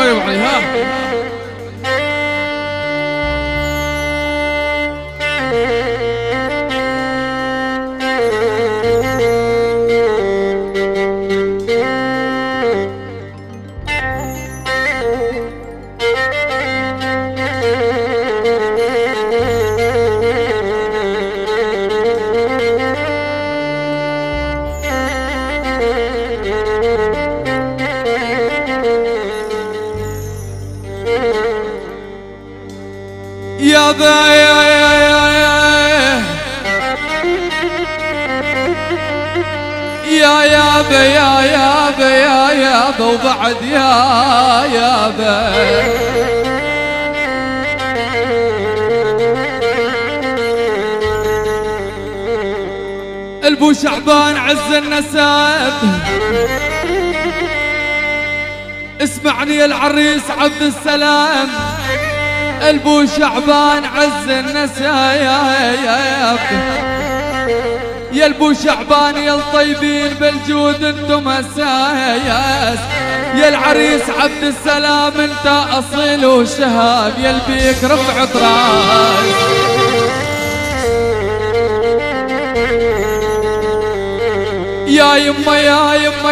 يا ابو علي ها. يا ذا يا ذا يا ذا وبعد يا ذا البو شعبان عز النسب اسمعني العريس عبد السلام البو شعبان عز النسايب يا البو شعبان يا الطيبين بالجود انتم اسايس يا العريس عبد السلام انت اصيل وشهاب يا البيك رفع طراز يا يما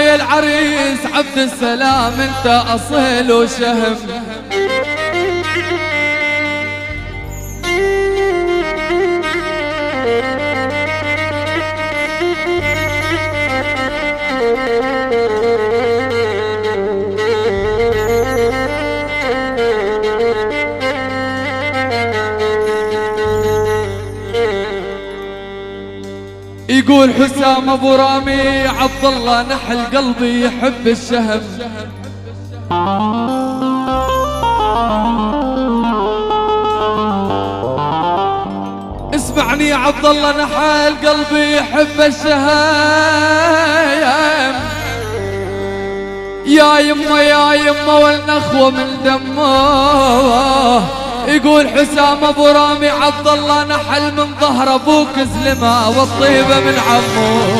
يا العريس عبد السلام انت اصيل وشهم يقول حسام ابو رامي عبد الله نحل قلبي يحب الشهم اسمعني يا عبد الله نحل قلبي يحب الشهم يا يما والنخوة من دمه يقول حسام ابو رامي عبد الله نحل من ظهر ابوك زلمه والطيبه من عمه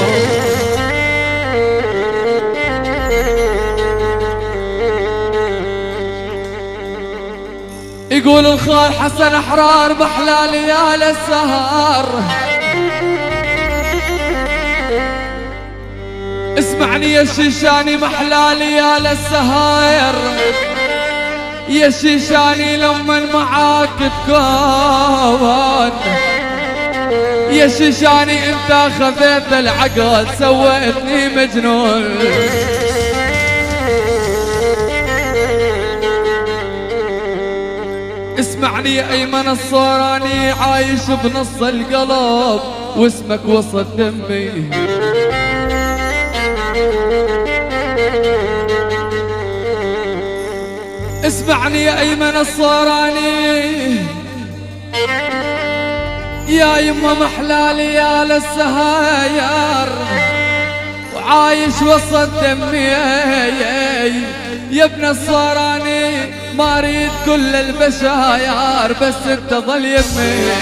يقول الخال حسن احرار بحلى ليال السهر اسمعني يا الشيشاني محلى ليال السهر يا الشيشاني لما معاك تكون يا الشيشاني انت خذيت العقل سويتني مجنون اسمعني يا ايمن الصوراني عايش بنص القلب واسمك وسط دمي اسمعني يا ايمن الصوراني يا يما محلالي يا للسهاير وعايش وسط دمي يا ابن الصوراني ما اريد كل البشاير بس انت ظل يمي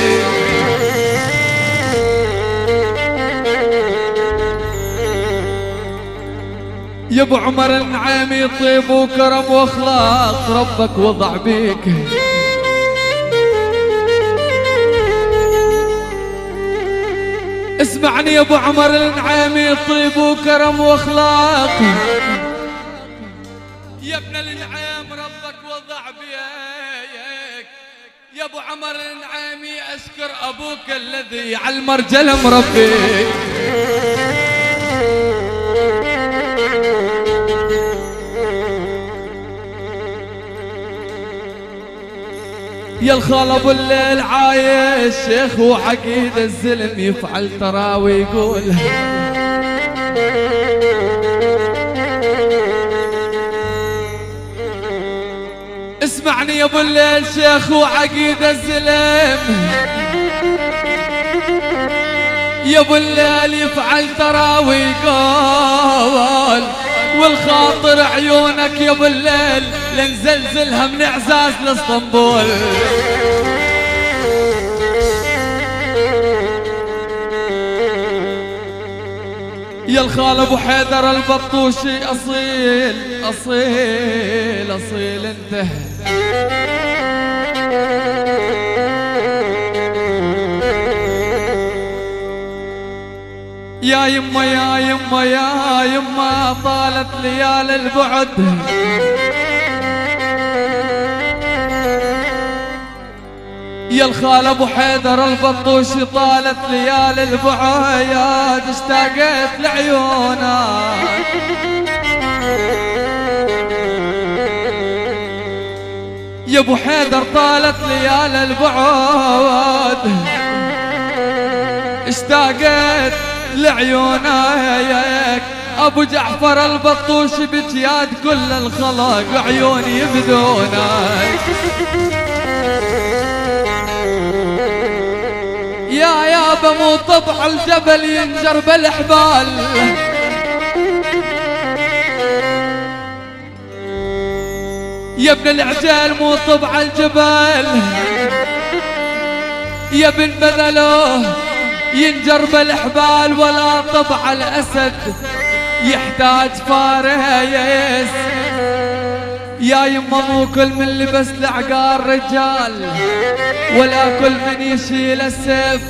يا ابو عمر النعيمي طيب وكرم واخلاق ربك وضع بيك اسمعني يا ابو عمر النعيمي طيب وكرم واخلاق يا ابن النعيم ربك وضع بيك يا ابو عمر النعيمي اشكر ابوك الذي على المرجل مربيك يا الخال ابو الليل عايش شيخ وعقيد الزلم يفعل تراوي يقول اسمعني يا ابو الليل شيخ وعقيد الزلم يا ابو الليل يفعل تراوي يقول والخاطر عيونك يا ابو الليل لنزلزلها من اعزاز لاسطنبول يا الخال ابو حيدر البطوشي اصيل اصيل اصيل انت. يا يما يا يما يا يما طالت ليالي البعد، يا الخال ابو حيدر البطوشي طالت ليالي البعد، اشتاقت لعيونك يا ابو حيدر طالت ليالي البعد، اشتاقت لعيونك ابو جعفر البطوشي بجياد كل الخلق عيوني يبدونك. يا يابا مو طبع الجبل ينجر بالحبال، يا ابن العجال مو طبع الجبل، يا ابن بذلوه ينجر بالحبال، ولا طبع الأسد يحتاج فارس. يا يما مو كل من لبس العقار رجال، ولا كل من يشيل السيف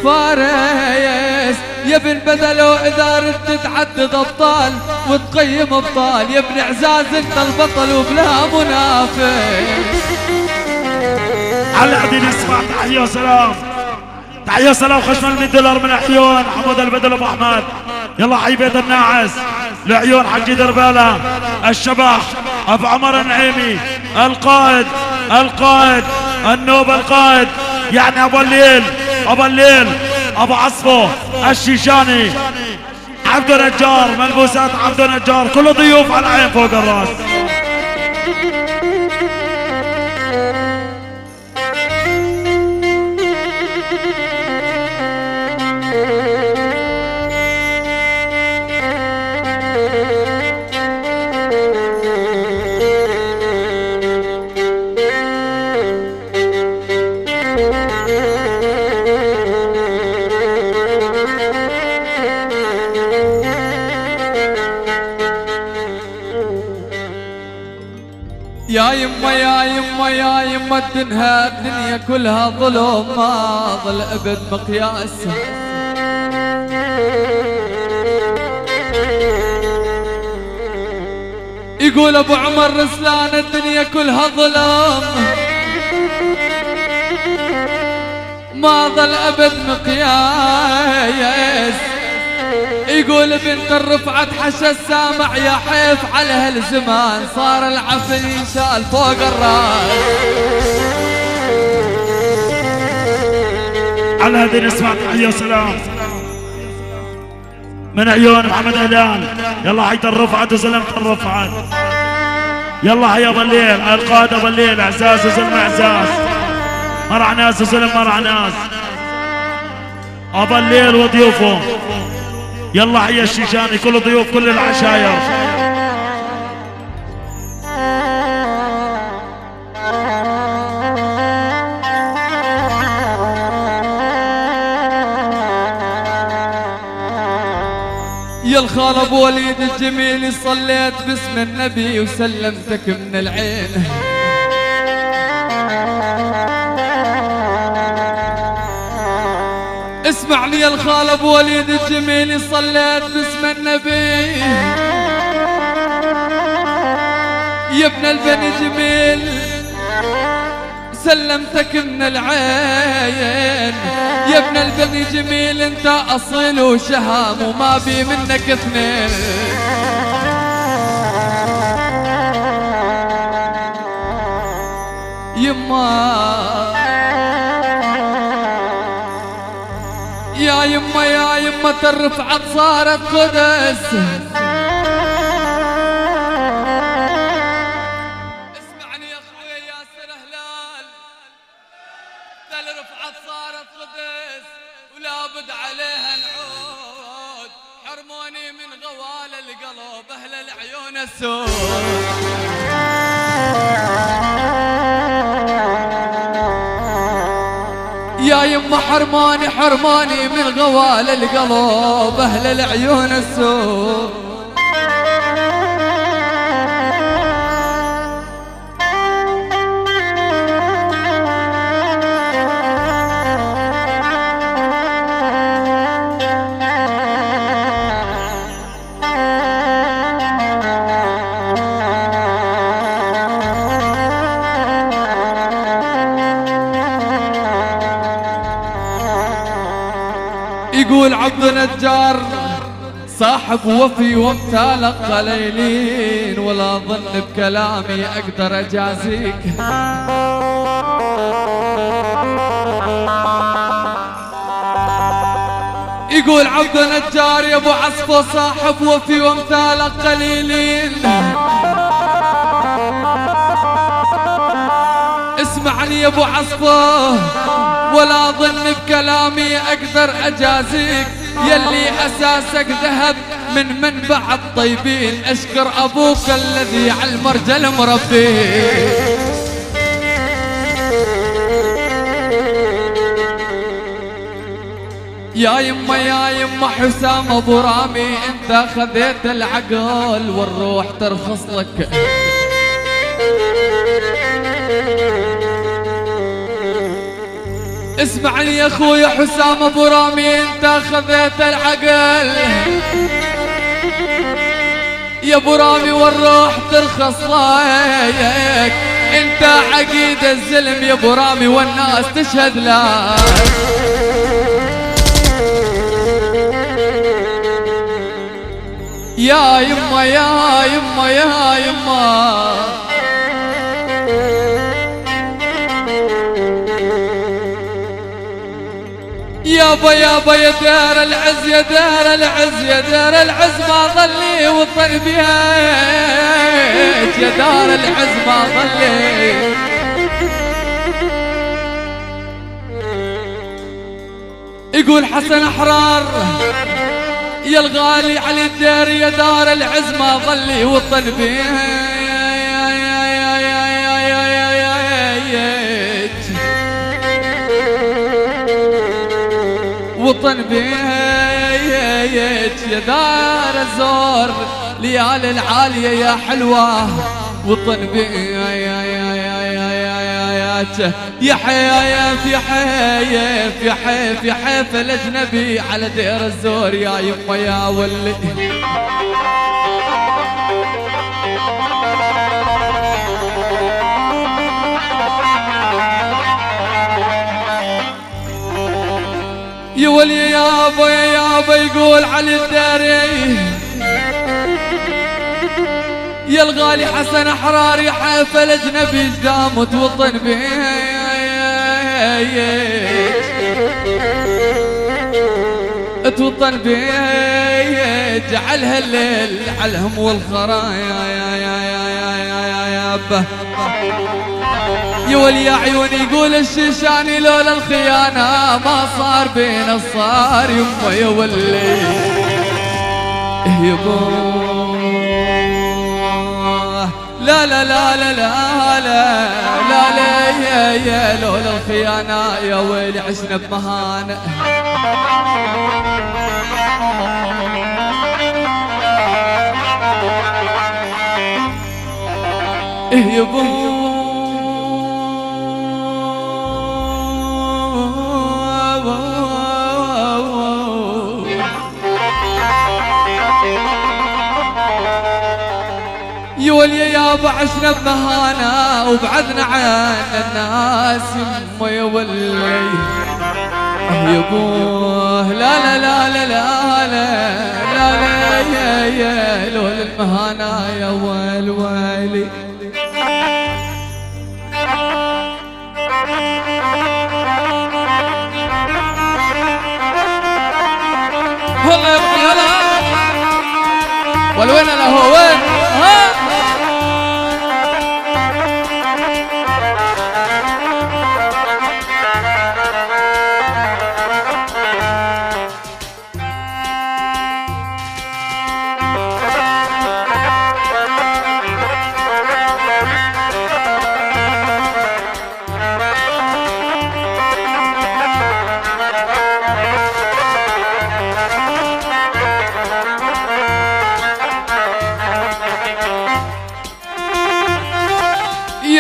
فارس. يا ابن بذلو إذا ردت تعدد أبطال وتقيم أبطال، يا ابن عزاز انت البطل وبلا منافس. على قاعدين نسمع تحية وسلام، تحية وسلام خشم $100 من عيون حمود البدل ابو احمد. يلا حي بيت الناعس لعيون حجي دربالة الشبح ابو عمر النعيمي القائد النوب القائد، يعني ابو الليل ابو عصفه الشيشاني عبد نجار، ملبوسات عبد نجار، كل ضيوف على العين فوق الراس. يا يما يا يما يا يما الدنيا كلها ظلم، ما ظل ابد مقياس. يقول ابو عمر رسلان الدنيا كلها ظلم، ما ظل ابد مقياس. يقول بنت الرفعت حشى السامع، يا حيف على هالزمان صار العفن ينشال فوق الراس. على هذه نسمع تحية وسلام من عيون محمد هلال. يلا حيت الرفعت وزلمت الرفعت، يلا حي ابو الليل القائد ابو الليل، اعزاز وزلم اعزاز، مرع ناس وزلم مرع ناس، ابو الليل وضيوفه. يلا حي الشيشاني كل ضيوف كل العشاير. يا الخال ابو وليد الجميل صليت باسم النبي وسلمتك من العين. اسمعني يا الخال ابو وليد الجميل صليت باسم النبي، يا ابن البني جميل سلمتك من العين. يا ابن البني جميل انت اصيل وشهام وما بي منك اثنين. يا يما الرفعت صارت قدس. اسمعني يا اخوي ياسر هلال، الرفعت صارت قدس ولابد عليها نعود. حرموني من غوال القلب اهل العيون السود. يا يما حرماني حرماني من غوال القلب أهل العيون السوء. يقول عبد نجار صاحب وفي وامتالق قليلين، ولا ظن بكلامي اقدر اجازيك. يقول عبد نجار يا ابو عصفه صاحب وفي وامتالق قليلين، اسمعني يا ابو عصفه ولا ظن بكلامي اقدر اجازيك، يلي اساسك ذهب من منبع الطيبين، اشكر ابوك الذي على المرجل مربيك. يا يما حسام ابو رامي انت خذيت العقل والروح ترخص لك. اسمعني يا اخويا حسام ابو رامي انت خذيت العقل يا ابو رامي والروح ترخص لك، انت عقيد الزلم يا ابو رامي والناس تشهد لك. يا يما يا يما يا يما يابا يابا يا دار العز يا دار العز يا دار العز ما ظلي وطن بيك، يا دار العز ما ظلي. يقول حسن احرار يا الغالي على الدار يا دار العز ما ظلي وطن بيك، وطن بيت يا دار الزور ليالي العالية يا حلوة، وطن بيت يا حيف يا حيف يا حيف يا حيف الأجنبي على دير الزور يا يما يا ولي. يا ولي يابا يا يابا يقول علي الداري يا الغالي حسن احرار يا حيف الاجنبي دامت وطن بيت توطن بيت جعلها الليل علهم والخرايا يا يا ولي يا عيوني يقول الشيشاني لولا الخيانة ما صار بين الصار يما يا ولي يبوه. لا لا لا لا لا لا لا لا يا لولا الخيانة يا ويلي عشنا بمهانة. يبوه يا ولي يابا عشنا بمهانة وبعدنا عن الناس يما يا ولي يبوه. لا لا لا لا لا لا لا يا لولا المهانة يا ويلي. والله يا هلا والوين انا هو وين ها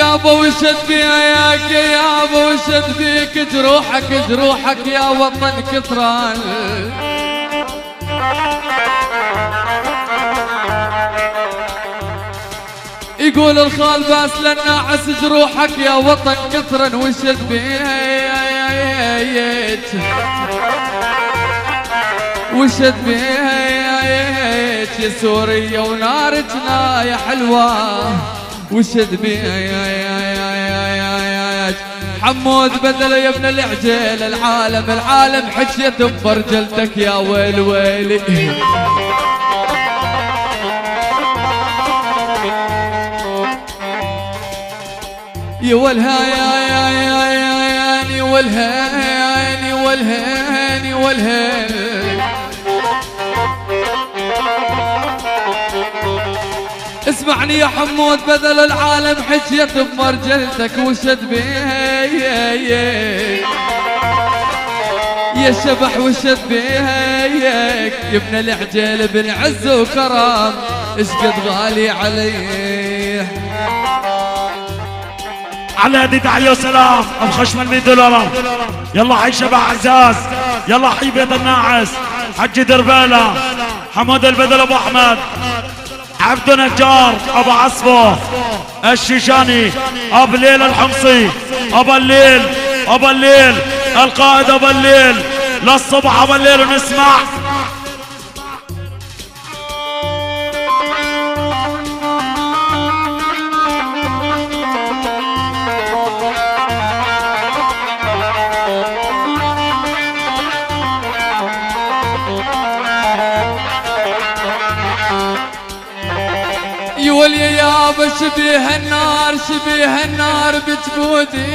يابا وشد بيك يابا وشد بيك جروحك جروحك يا وطن كثران. يقول الخال باس للناعس جروحك يا وطن كثرا وشد بيك وشد بيك يا سوريا ونارتنا يا حلوة وشد بيك حمود بدل يا ابن العجيل العالم حجيت بفرجلتك يا ويل ويلي. يا والهاني والهاني والهاني والهاني اسمعني يا حمود بدل العالم حجيت بمرجلتك وشد بيك يا شبح وشد بيك يا ابن العجيل بن عز وكرم اشقد غالي عليه. على هدي تحية وسلام ابو خشم $100. يلا حي شبح عزاز، يلا حي بيض الناعس، حجي دربالة، حمود البدل ابو احمد، عبد نجار ابو عصفه، الشيشاني ابو الليل الحمصي، ابو الليل ابو الليل القائد ابو الليل للصبح ابو الليل ونسمع. يولي يابا شبيه النار بجبودي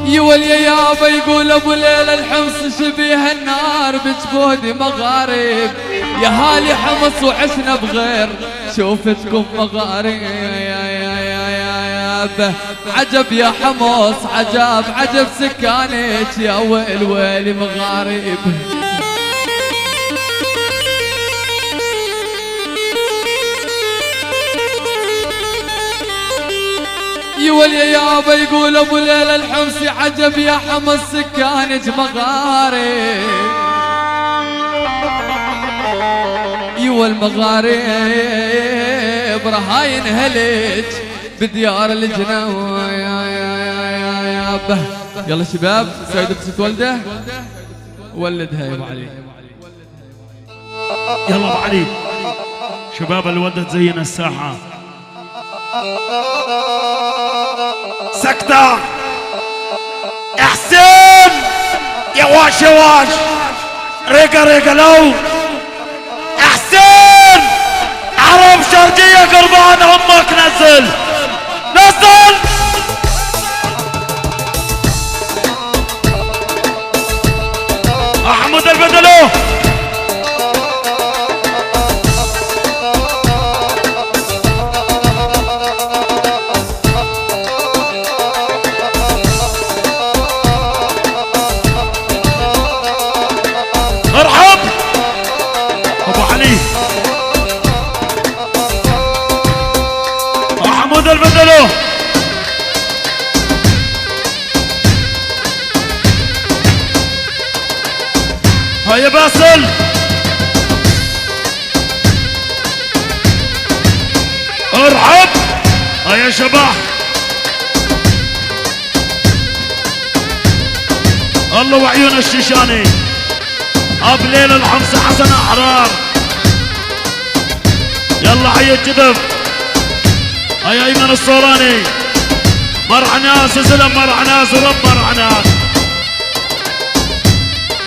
يولي يابا يقول ابو ليل الحمص شبيه النار بجبودي مغارب يا هالي حمص وعشنا بغير شوفتكم مغارب. عجب يا حمص عجب سكانك يا ويل ويلي مغارب. يولي يابا يقول ابو ليل الحمصي عجب يا حمص سكانك مغارب يوا المغارب رهاين هلج بديار الجنة. يلا شباب سيد بست ولده ولدها يا ابو علي. يلا ابو علي شباب الولدة تزين الساحة. سكتة احسن يواش ريقة لو احسن عرب شرقية قربان امك نزل احمد البدلو البدلو هيا باسل ارحب هيا شبح الله وعيون الشيشاني اب ليل الحمص حسن احرار. يلا حي الجذب هيا ايمن الصوراني مرعناس زلم مرعناس ورب مرعناس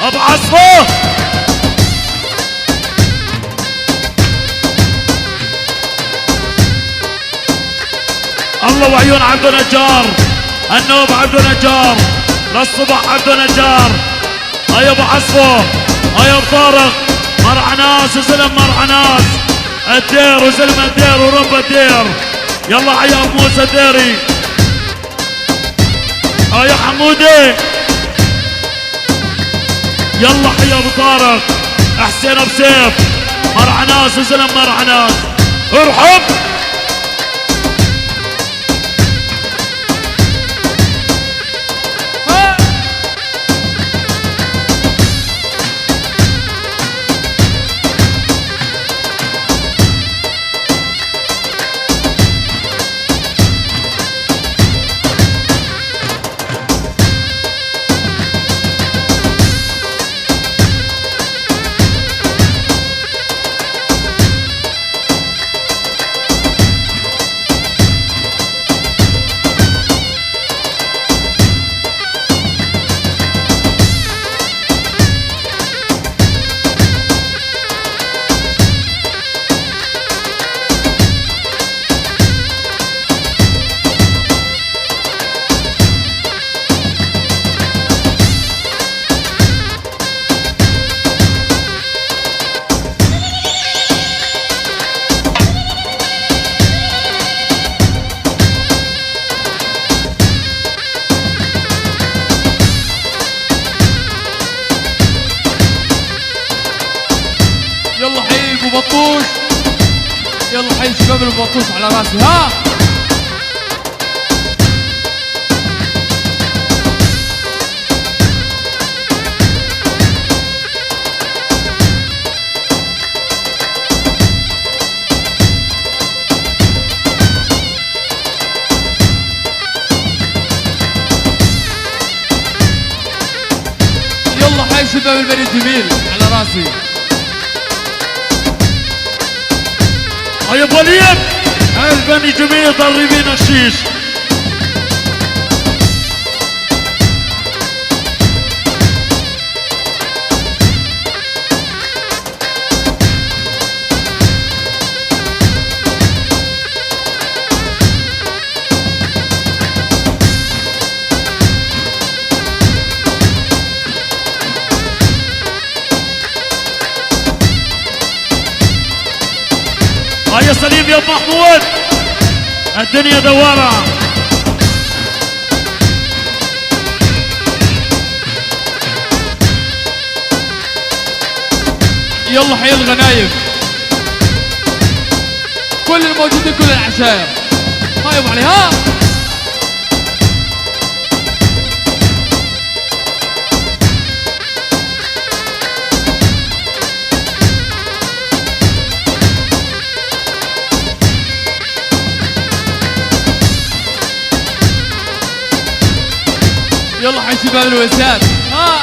ابو عصفه الله وعيون عبد نجار النوب عبد نجار للصبح عبد نجار. هيا ابو عصفه هيا ابو طارق مرعناس زلم مرعناس الدير وزلم الدير ورب الدير. يلا حيا ابو موسى ديري يا حمودي. يلا حيا ابو طارق حسين ابو سيف مرعناس وزلم مرعناس ارحب. يلا حي ابو بطوش، يلا حي شباب ابو بطوش على راسي. ها يلا حي شباب البني جميل على راسي. هيا ابو وليد، هاي البني جميل ضربين الشيش. هيا سليم يا ابو محمود، الدنيا دوارة. يلا حي الغنايم، كل الموجودين كل العشاير ما يبغى علي. ها يلا حي شباب الوساد. ها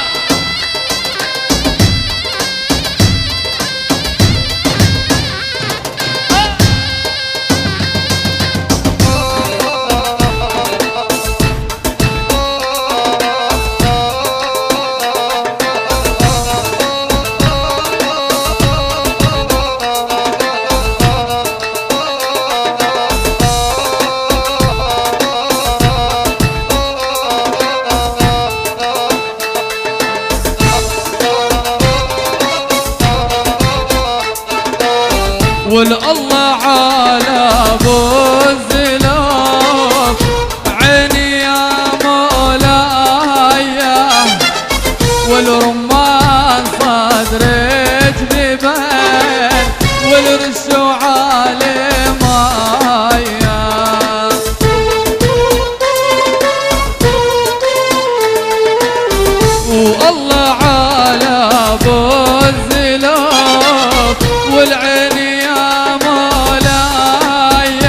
والله على ابو الزلوف عيني يا مولاي، والرمان صدرك ذبان والرشو علي مايا. والله على ابو الزلوف والعين يا مولاي،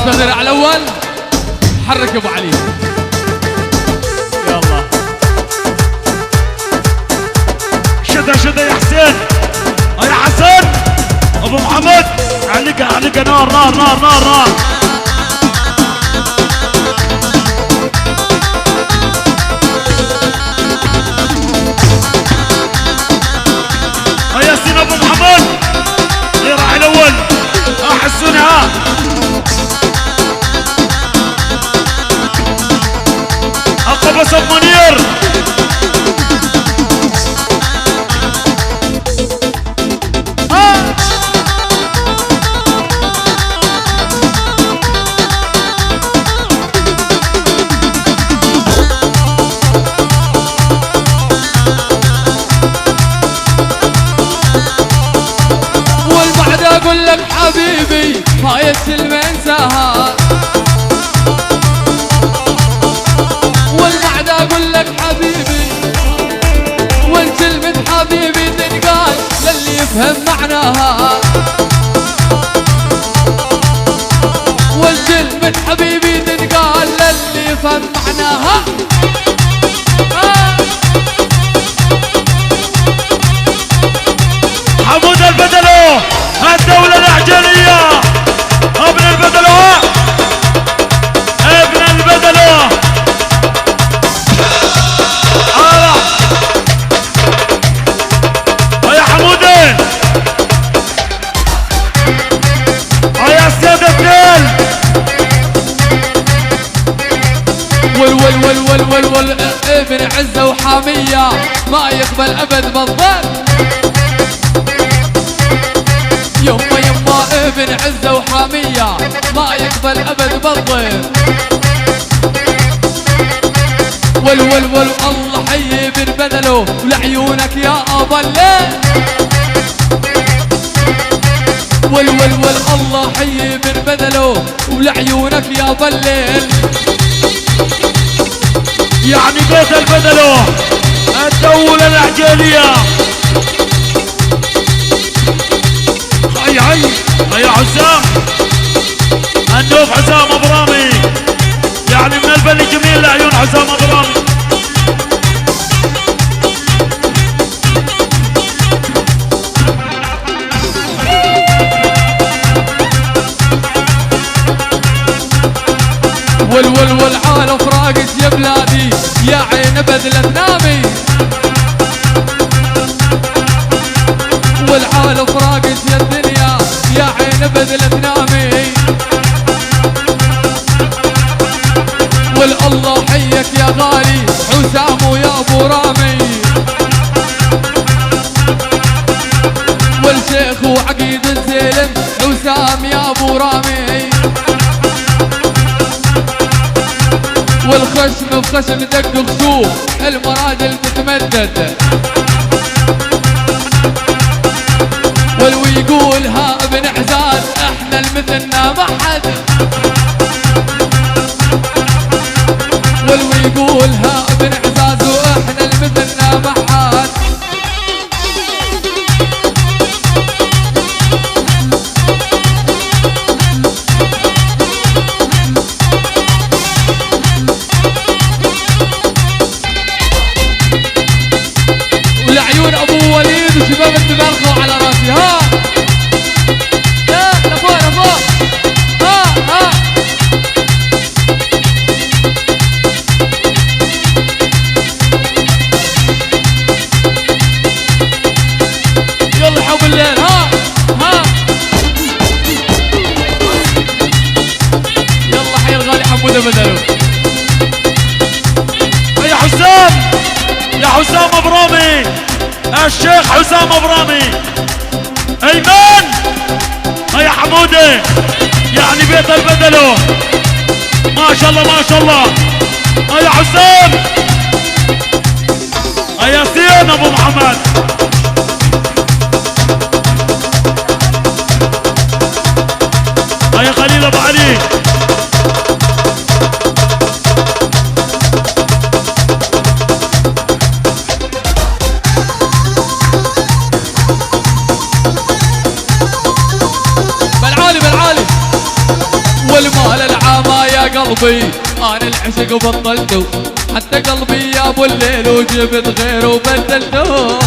اشتغل على الاول. حرك ابو علي. يلا شده شده يا حسين. يا حسن ابو محمد. عليك نار نار نار نار نار. ياسين ابو محمد اللي راح الاول. حسوني ها. القبس ابو منير. اقول لك حبيبي هاي الكلمة انساها، والبعد اقول لك حبيبي، والكلمة حبيبي تنقال للي يفهم معناها، والكلمة حبيبي تنقال للي يفهم معناها. حمود البدلو الدولة العجلية. ابن البدلو ابن البدلو. يا حمودي يا سيادة الدين. ول ابن عزة وحامية ما يقبل ابد بالضبط. يما ابن عزة وحامية ما يقبل ابد بالضيف. ول الله حي بن بدلو ولعيونك يا ابا الليل. ول الله حي بن بدلو ولعيونك يا ابا الليل. يعني بيت البدلو الدولة العجلية. هيا حسام النوف حسام ابرامي، يعني من البني جميل لعيون حسام ابرامي. والعالم فراقش يا بلادي يا عين بدلة تنامي. والعالم فراقش يا الدنيا يا عين بدلة تنامي. والله حيك يا غالي حسام ويا ابو رامي. والشيخ وعقيد الزلم حسام يا ابو رامي. والخشم بخشم دق خشوم المراجل تتمدد. ويقول ها ابن اعزاز احنا المثلنا ما حد. ويقول ها ابن اعزاز واحنا المثلنا ما حد. ولعيون ابو وليد وشباب التبالغوا على راسي. ها لا لفوق لفوق. ها يلا حب الليل. ها يلا حي الغالي حموده بدلو. يا حسام يا حسام ابرامي الشيخ حسام ابرامي. ايمن يا حموده يعني بيت البدلو ما شاء الله ما شاء الله. يا حسام يا ياسين ابو محمد. يا خليل ابو علي. بالعالي والمال قلبي انا العشق بطلته، حتى قلبي يا ابو الليل وجبت غيره وبدلته.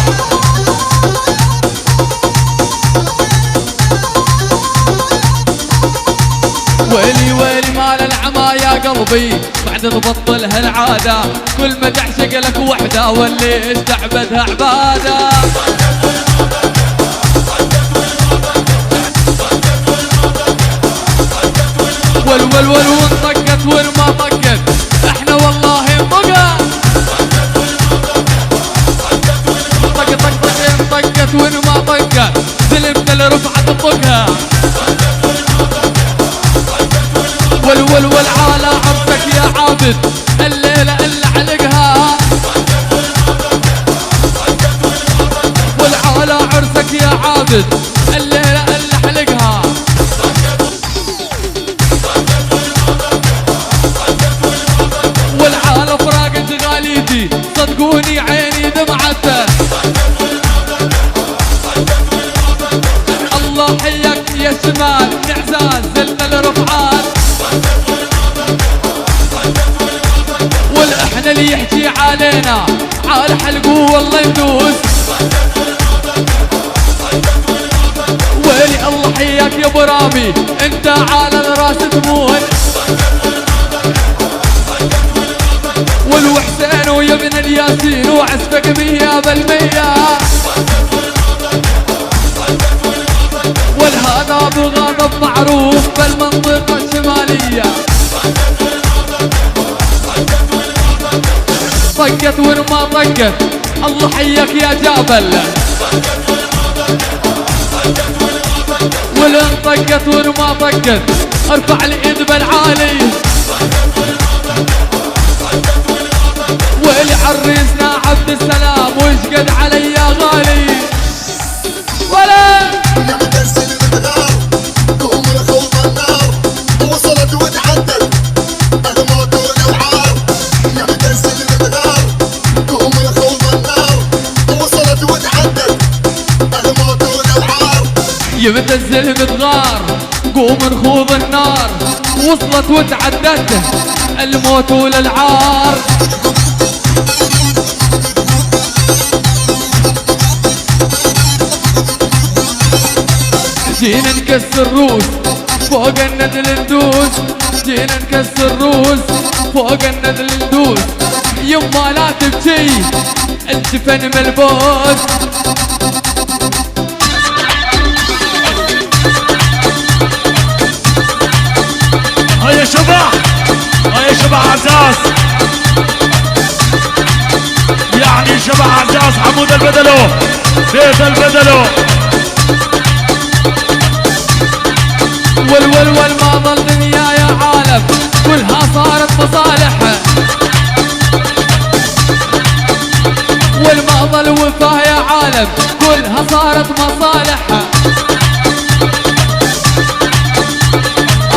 ويلي ويلي مال العما يا قلبي بعد تبطل هالعادة، كل ما تعشق لك وحدة واللي استعبدها عبادة. والول وانطقت وما طقت احنا والله انطقت، طق طق طق انطقت وما طقت سلمت لرفعة طقها. والول على عرسك يا عابد الليلة اللي علقها، والعالى عرسك يا عابد الليلة اللي حلقها. والعالى فراقت غاليتي صدقوني عيني دمعته. الله حيك يا شمال نعزاز زلنا لرفعات، والاحنا اللي يحكي علينا عال حلقه والله يدوس. ويلي الله حياك يا ابو رامي انت على الراس تمون، والوحسين ويا ابن الياسين وعسفك 100%. والهذا ابو غاضب معروف بالمنطقة الشمالية، طقت ورما طقت الله حياك يا جابل. ولن طقت ورما طقت ارفع الايد بالعالي. ويلي عريسنا عبد السلام ويشقد علي يا غالي. ولا وصلت وتعدت الموت والعار، يا بتنزل المدار قوم الخوف النار. وصلت وتعدت الموت والعار، يا بتنزل متغار قوم نخوض النار. وصلت وتعدت الموت والعار. جينا نكسر روس فوق الندل ندوس، جينا نكسر روس فوق الندل ندوس. يما لا تبكي الجفن ملبوس. هيا شبح هيا شبح عزاز، يعني شبح عزاز حمود البدلو بيت البدلو. والول ما ظل دنيا يا عالم كلها صارت مصالح، والما ظل وفاه يا عالم كلها صارت مصالح.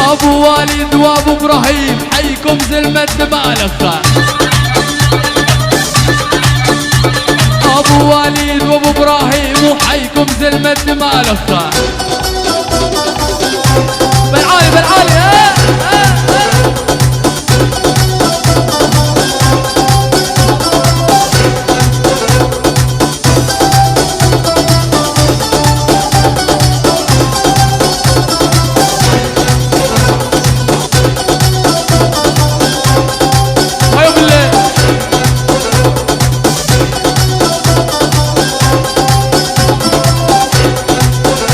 ابو والد وابو ابراهيم حيكم زلمة دمالخ. ابو والد وابو ابراهيم وحيكم زلمة دمالخ. بالعالي بالعالي هاي بالله.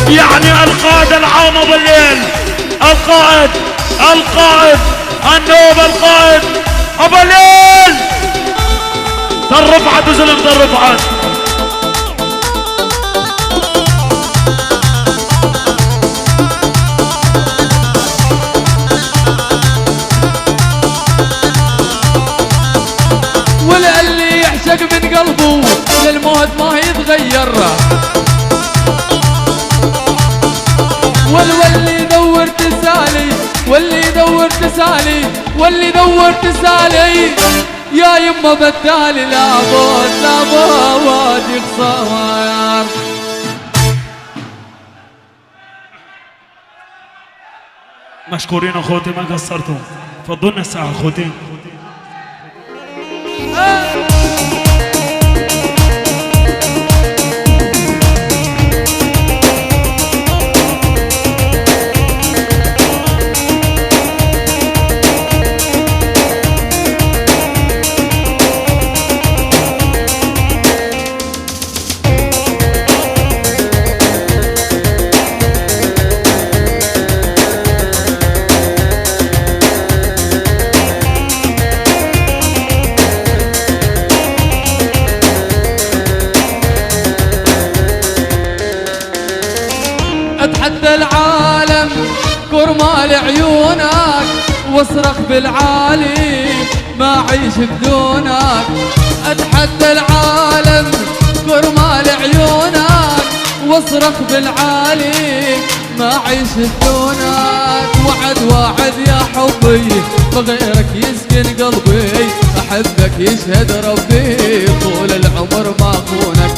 يعني القائد العام بالليل، القائد النوب القائد ابو الليل. ترفعت وزلم ترفعت. واللي يعشق من قلبه للموت ما يتغير، واللي يدور تسالي واللي يدور تسالي واللي يدور تسالي يا يما بالتالي لابد لابد يخسر. مشكورين اخوتي ما قصرتوا. فضلنا ساعة خدين. اتحدى العالم كرمال عيونك واصرخ بالعالي ما عيش بدونك. اتحدى العالم كرمال عيونك واصرخ بالعالي ما عيش بدونك. وعد يا حبي بغيرك يسكن قلبي احبك يشهد ربي طول العمر ما اخونك.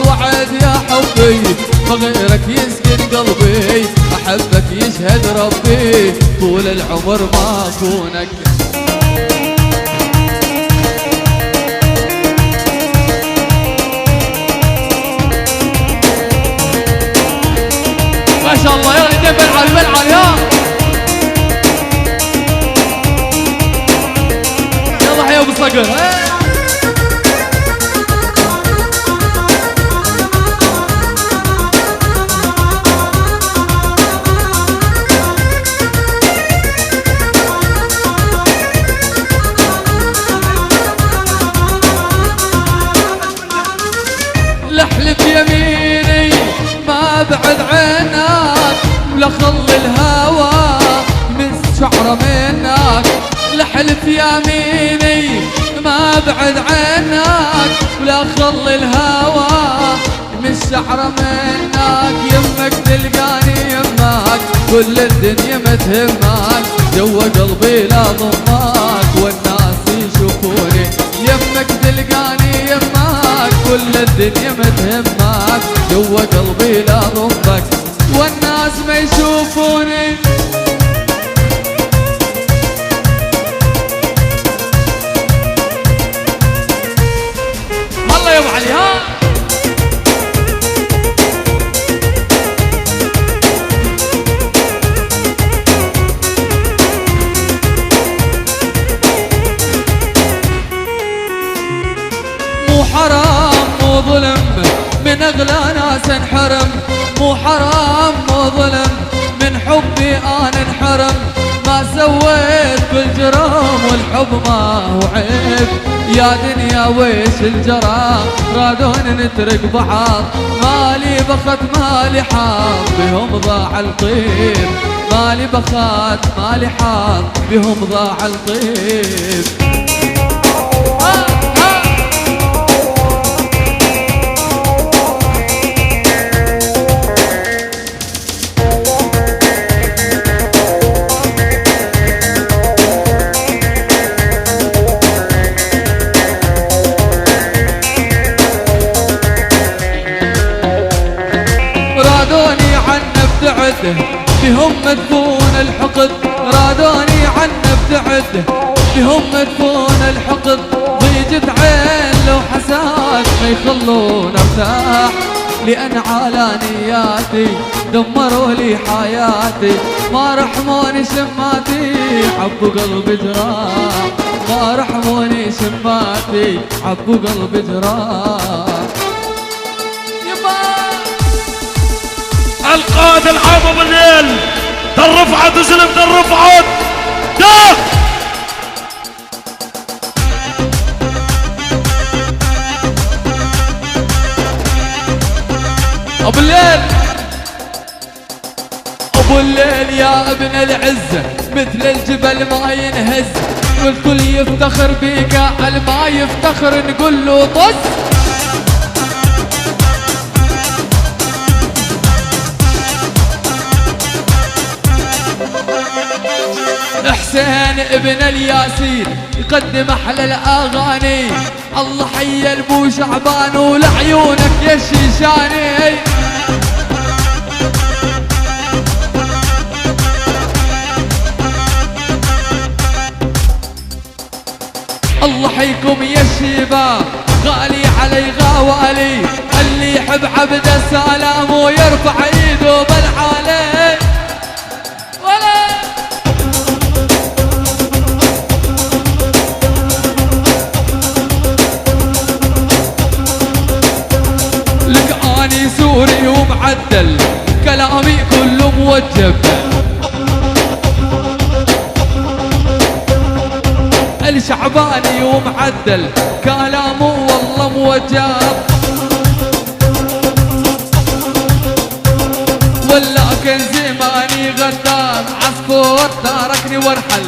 وعد يا حبي بغيرك يسكن قلبي احبك يشهد ربي طول العمر ما اخونك. ما شاء الله يا ايدين بالعالي يلا حيا ابو صقر. لحلف يميني ما بعد عنك ولا خل الهوى من شعره منك. لحلف يميني ما بعد عنك ولا خل الهوى من شعره منك. يمك تلقاني يمك كل الدنيا ما تهمك جوا قلبي لا ضمك والناس يشوفوني. يمك تلقاني يمك كل الدنيا ما تهمك جوا قلبي لا ضمك والناس ما يشوفوني. الله يا ابو علي ها. مو حرام مو ظلم من اغلى ناس انحرم. مو حرام مو ظلم من حبي انا انحرم. ما سويت بالجرام والحب ما هو عيب. يا دنيا ويش الجرام رادون نترك بعض. مالي بخت مالي حاط بهم ضاع الطيب. مالي بخت مالي حاط بهم ضاع الطيب. بهم مدفون الحقد رادوني عنا ابتعد. بهم مدفون الحقد ضيجة عين لو حساس ما يخلون ارتاح. لأن على نياتي دمروا لي حياتي ما رحموني شماتي عبوا قلبي جراح. ما رحموني شماتي عبوا قلبي جراح. القائد العام بالليل الرفعة تسلم الرفعة ده. ابو الليل ابو الليل يا ابن العزة مثل الجبل ما ينهز والكل يفتخر بيك على ما يفتخر نقول له طز. حسين ابن الياسين يقدم احلى الاغاني. الله حي البو شعبان ولعيونك يا الشيشاني. الله حيكم يا الشباب غالي علي غوالي اللي يحب عبد السلام ويرفع ايده بالعالي ولا لك اني سوري ومعدل كلامي كله موجب الشعباني ومعدل كلامه والله موجب ولكن زماني غدار عصفور تاركني وارحل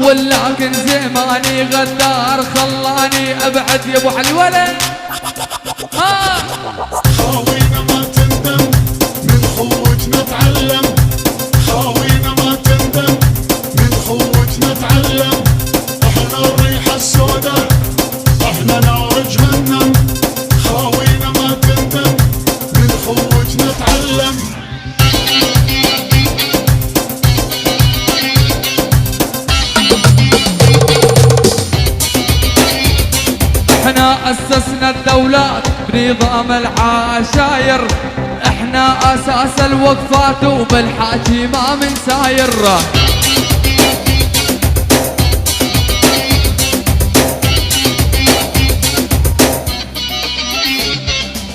ولكن زماني غدار خلاني ابعد يا ابو علي ولا خاوينا ما تندم من خوتنا تعلم خاوينا ما تندم من خوتنا تعلم احنا الريحة السوداء احنا نار جهنم خاوينا ما تندم من خوتنا تعلم احنا اسسنا الدولات بنظام العشاير احنا اساس الوقفات وبالحاجي ما من ساير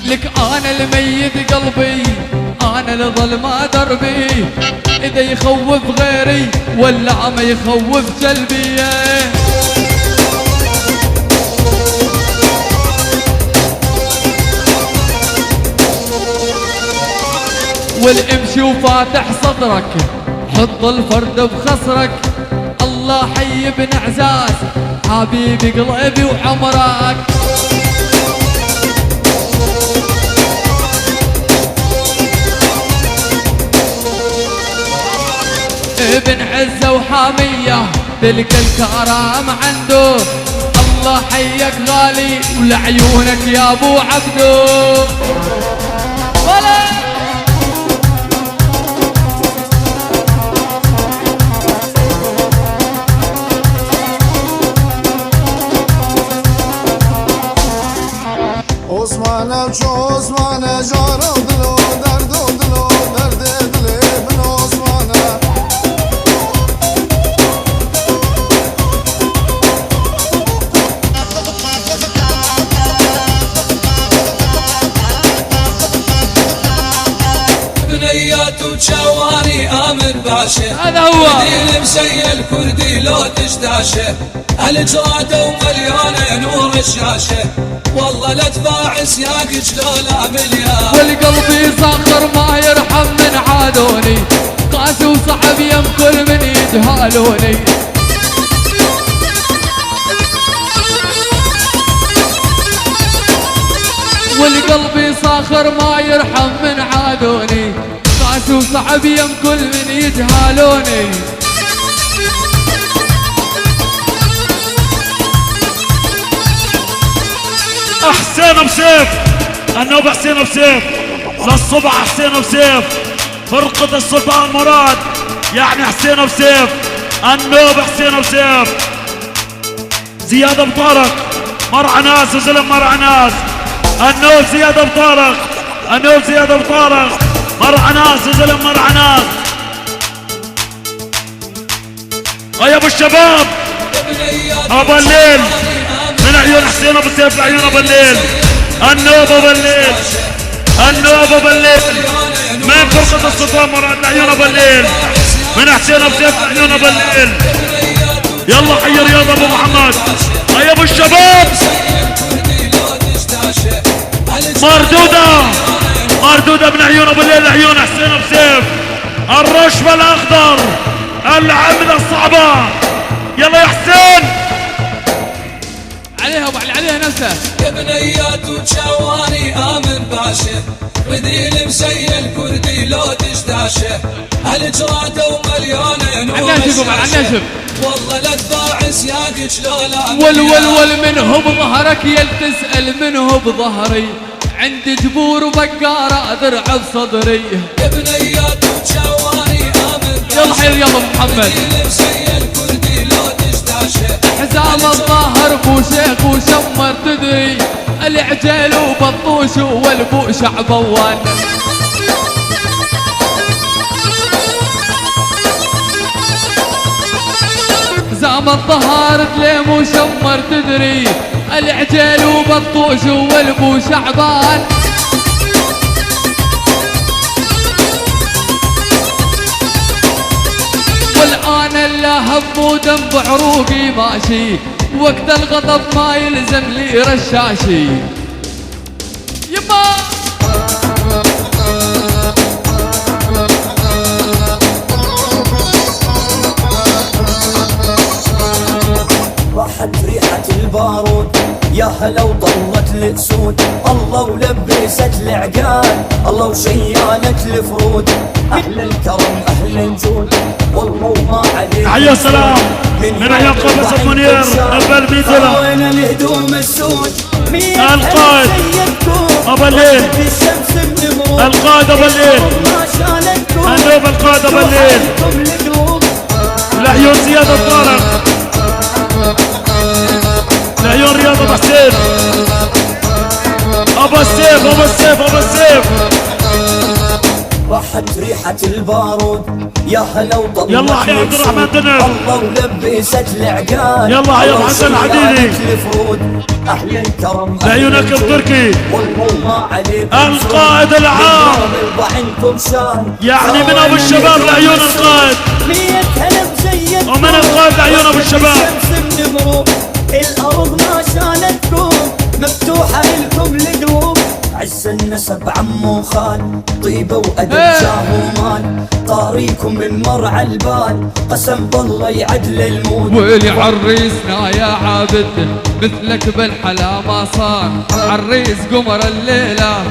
لك انا الميت قلبي انا الظلمة دربي اذا يخوف غيري ولا ما يخوف قلبي والامشي وفاتح صدرك حط الفرد بخصرك الله حي بن عزاز حبيبي قلبي وعمرك ابن عزة وحامية تلك الكرام عنده الله حيك غالي ولعيونك يا ابو عبدو ولا عثمانه چو عثمانه جارو دلو دردو دلو درد دلی من عثمانه بنيات وشواني آمر باشا هذا هو دين مسيا الكردي لو تشتاشه الجرادة ومليانة نور الشاشة والله لا تباعس ياك شلون مليان والقلب صخر ما يرحم من عادوني قاسي وصعب يم كل من يجهالوني والقلب صاخر ما يرحم من عادوني قاسي وصعب يم كل من يجهالوني حسين بسيف النوب حسين بسيف للصبح حسين بسيف فرقة السلطان مراد يعني حسين بسيف النوب حسين بسيف زياد ابو طارق مرعى ناس وزلم مرعى ناس النوب زياد ابو طارق النوب زياد ابو طارق مرعى ناس وزلم مرعى ناس يا ابو الشباب ابو الليل من عيون حسين ابو سيف لعيون ابو الليل النوب ابو الليل النوب ابو الليل من فرقة السلطان مراد لعيون ابو الليل من حسين ابو سيف لعيون ابو الليل يلا حي رياض ابو محمد يا ابو الشباب مردودة مردودة من عيون ابو الليل لعيون حسين ابو سيف الرشبة الاخضر العملة الصعبة يلا يا حسين عليها ابو علي عليها نفسه يا بنيات وشواني آمر باشا بديل مسيا الكردي لو تشتاشه الجرادة ومليانة نور عناشف عناشف والله لا تباعس ياك شلون ول منه بظهرك يل تسأل منه بظهري عندي جبور وبقارة درع بصدري يا بنيات وشواني آمر يا والله حي رياض محمد حزام الظاهر بو شيخ وشمر تدري العجيل وبطوش والبو شعبوان حزام الظهر تليم وشمر تدري العجيل وبطوش والبو شعبان والآن اللهب ودم بعروقي ماشي وقت الغضب ما يلزم لي رشاشي يما راحت ريحة البارود يا هلا وطلت الاسود الله ولبست العقال الله وشيالت الفرود اهل الكرم اهل الجود والله وما عليك حيا سلام من عيال قبس منير قبل بيتنا وين الهدوم السود القائد ابو الليل القائد ابو الليل النوب القائد ابو الليل العيون زياد الطارق العيون رياض ابو حسين ابو السيف ابو السيف ابو السيف راحت ريحة البارود يا هلا وطلت يلا حيا عبد الرحمن دنر الله ولبست العقال يلا حيا ابو حسن حديدي اهل الكرم لعيونك التركي والله عليك القائد العام يعني من ابو الشباب لعيون القائد ومن القائد لعيون ابو الشباب الارض ما شالتكم مفتوحه لكم القلوب عز النسب عم وخال طيبه وادب جاه ومال طاريكم من مرعى البال قسم بالله يعدل المود ويلي عريسنا يا عابد مثلك بالحلا ما صار عريس قمر الليله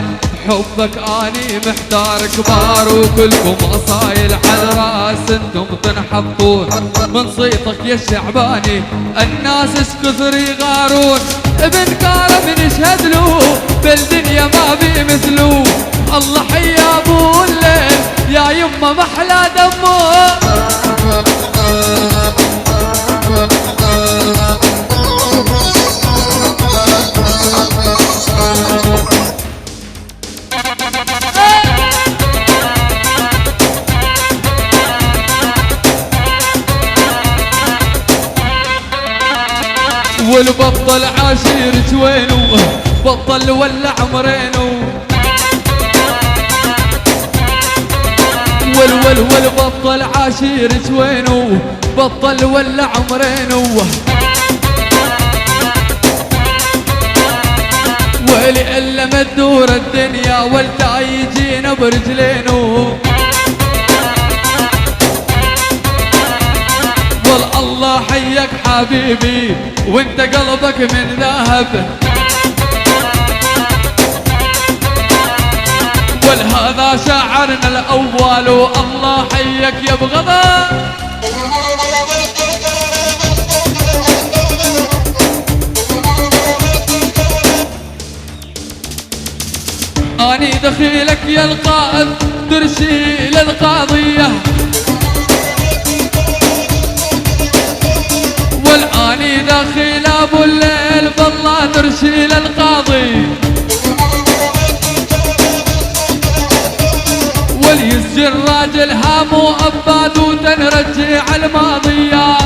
حبك اني محتار كبار وكلكم اصايل على راس انتم تنحطون من صيتك يا الشعباني الناس اش كثر يغارون ابن كارم نشهد له بالدنيا ما بي مثلو الله حيا ابو الليل يا يمه محلى دمه والبطل عاشير جوينو بطل ولا عمرينو والبطل عاشير جوينو بطل ولا عمرينو ويلي الا ما تدور الدنيا والتا يجينا برجلينو والله حيك حبيبي وانت قلبك من ذهب ولهذا شاعرنا الاول والله حيك يا بغضا اني دخيلك يا القائد ترشي للقاضيه والآني داخل ابو الليل بالله ترشي للقاضي وليسجن راجل هامو أباد وتنرجع الماضية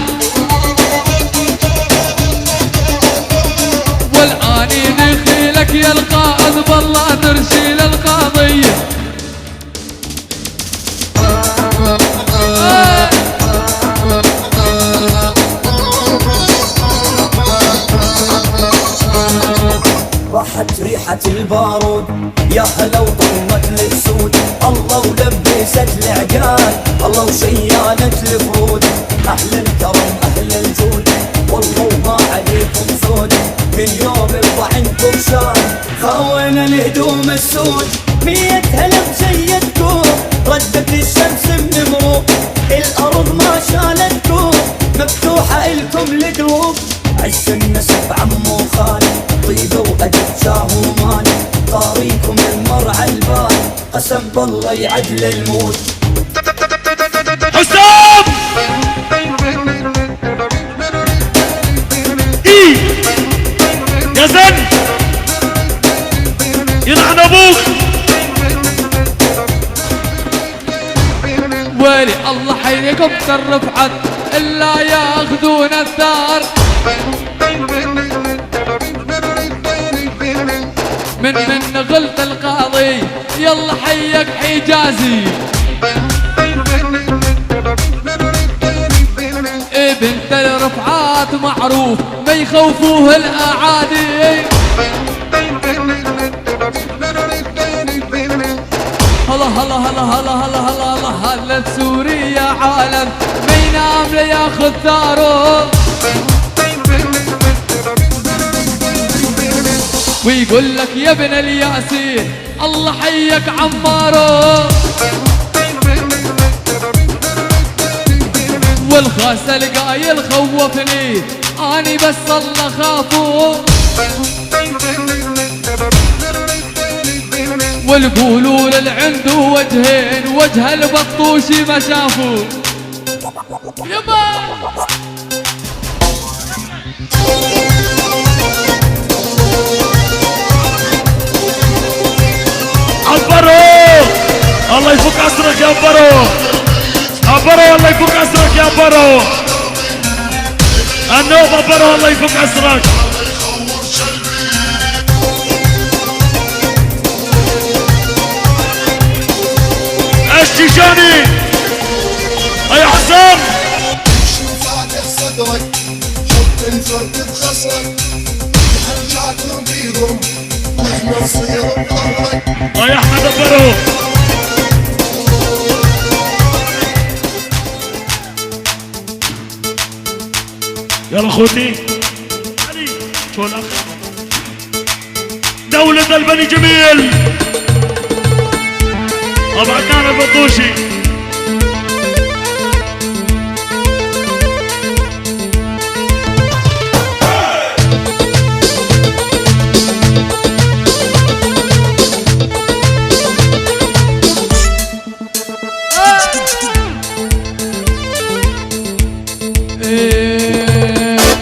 والآني دخيلك يا القائد بالله ترشي للقاضي راحت ريحة البارود يا هلا وطمت الاسود الله ولبست العقال الله وشيالت الفرود اهل الكرم اهل الجود والله وما عليكم سود من يوم عندكم شان خاوينا الهدوم السود 100 هلا بسيدكم ردت الشمس من غروب الارض ما شالتكم مفتوحه الكم القلوب عز النسب عم وخال طيبه وادب شاه ومال طاريكم من مرعى البال قسم بالله يعدل الموت حسين يا زن يلعن ابوك. ويلي الله حيكم رفعت الا ياخذون الثار من غلط القاضي يلا حيك حجازي بنت الرفعات معروف ما يخوفوه الاعادي. هلا هلا هلا هلا هلا هلا هلا هلا سوريا عالم ما ينام لياخذ ثاره ويقول لك يا ابن الياسين الله حيك عماره والخاس القايل خوفني اني بس الله خافوا والقولوا للعنده وجهين وجه البطوشي ما شافوا يبا عبروا الله يفك اسرك يا عبروا عبروا الله يفك اسرك يا عبروا النوب عبروا الله يفك اسرك. الشيشاني يا حسام شوف فاتح صدرك حط الفرد بخصرك حرجعك بيهم واحنا نصير بظهرك. يا احمد عبروا يلا اخوتي علي شو الاخ دولة البني جميل ابو عدنان البطوشي.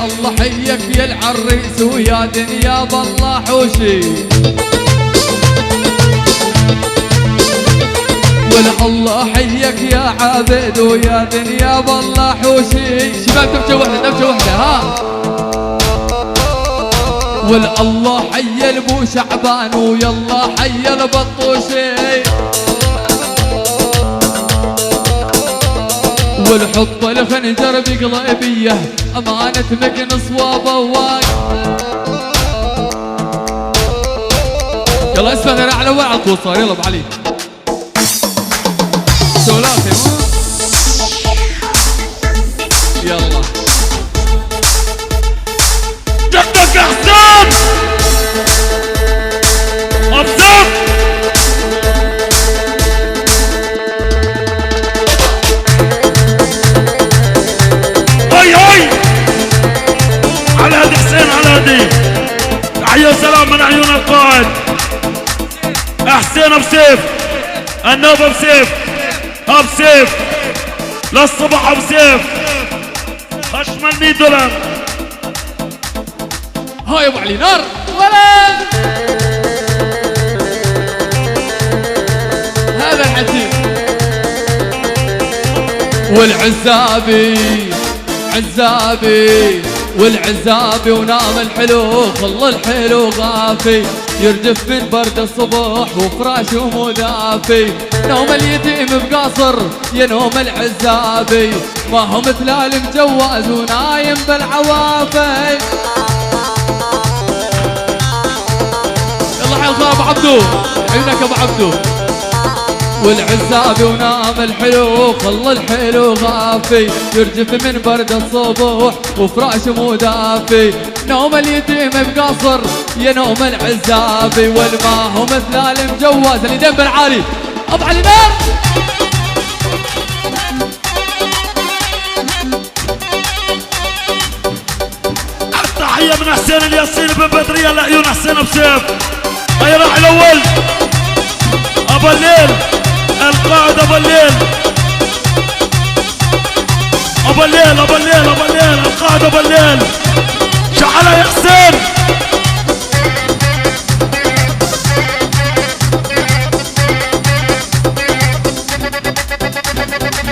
الله حيك يا العريس ويا دنيا بالله حوشي والله حيك يا عابد ويا دنيا بالله حوشي. شباب نبجة وحدة نبجة وحدة ها. والله حي البو شعبان ويلا حي البطوشي والحط الخنجر بقلبيه امانة مكن صوابه. يلا اسمع غير على وعى القصار يلا ابو علي سولاتي يلا جدك يا حسام ابزر هاي على هادي حسين على هادي تحية وسلام من عيون القائد حسين ابو سيف النوب ابو سيف ابو سيف للصبح ابو سيف خشم $100. هاي يا ابو علي نار ولا هذا الحكيم والعزابي عزابي والعزابي ونام الحلو خل الحلو غافي يرجف من برد الصبح وفراشه مو دافي نوم اليتيم بقصر يا نوم العزابي ما هو مثل المجوز ونايم بالعوافي. يلا حي الخير ابو عبدو عيونك ابو عبدو والعزابي ونام الحلو خل الحلو غافي يرجف من برد الصبح وفراش مو دافي نوم اليتيم بقصر يا نوم العزابي والما هو مثل المجوز اللي دم بالعالي ابو علي نار. التحية من حسين الياسين بن بدرية لعيون حسين ابو سيف. هيا راح الاول ابو الليل القائد ابو الليل ابو الليل ابو الليل ابو الليل القائد ابو الليل شعلها يا حسين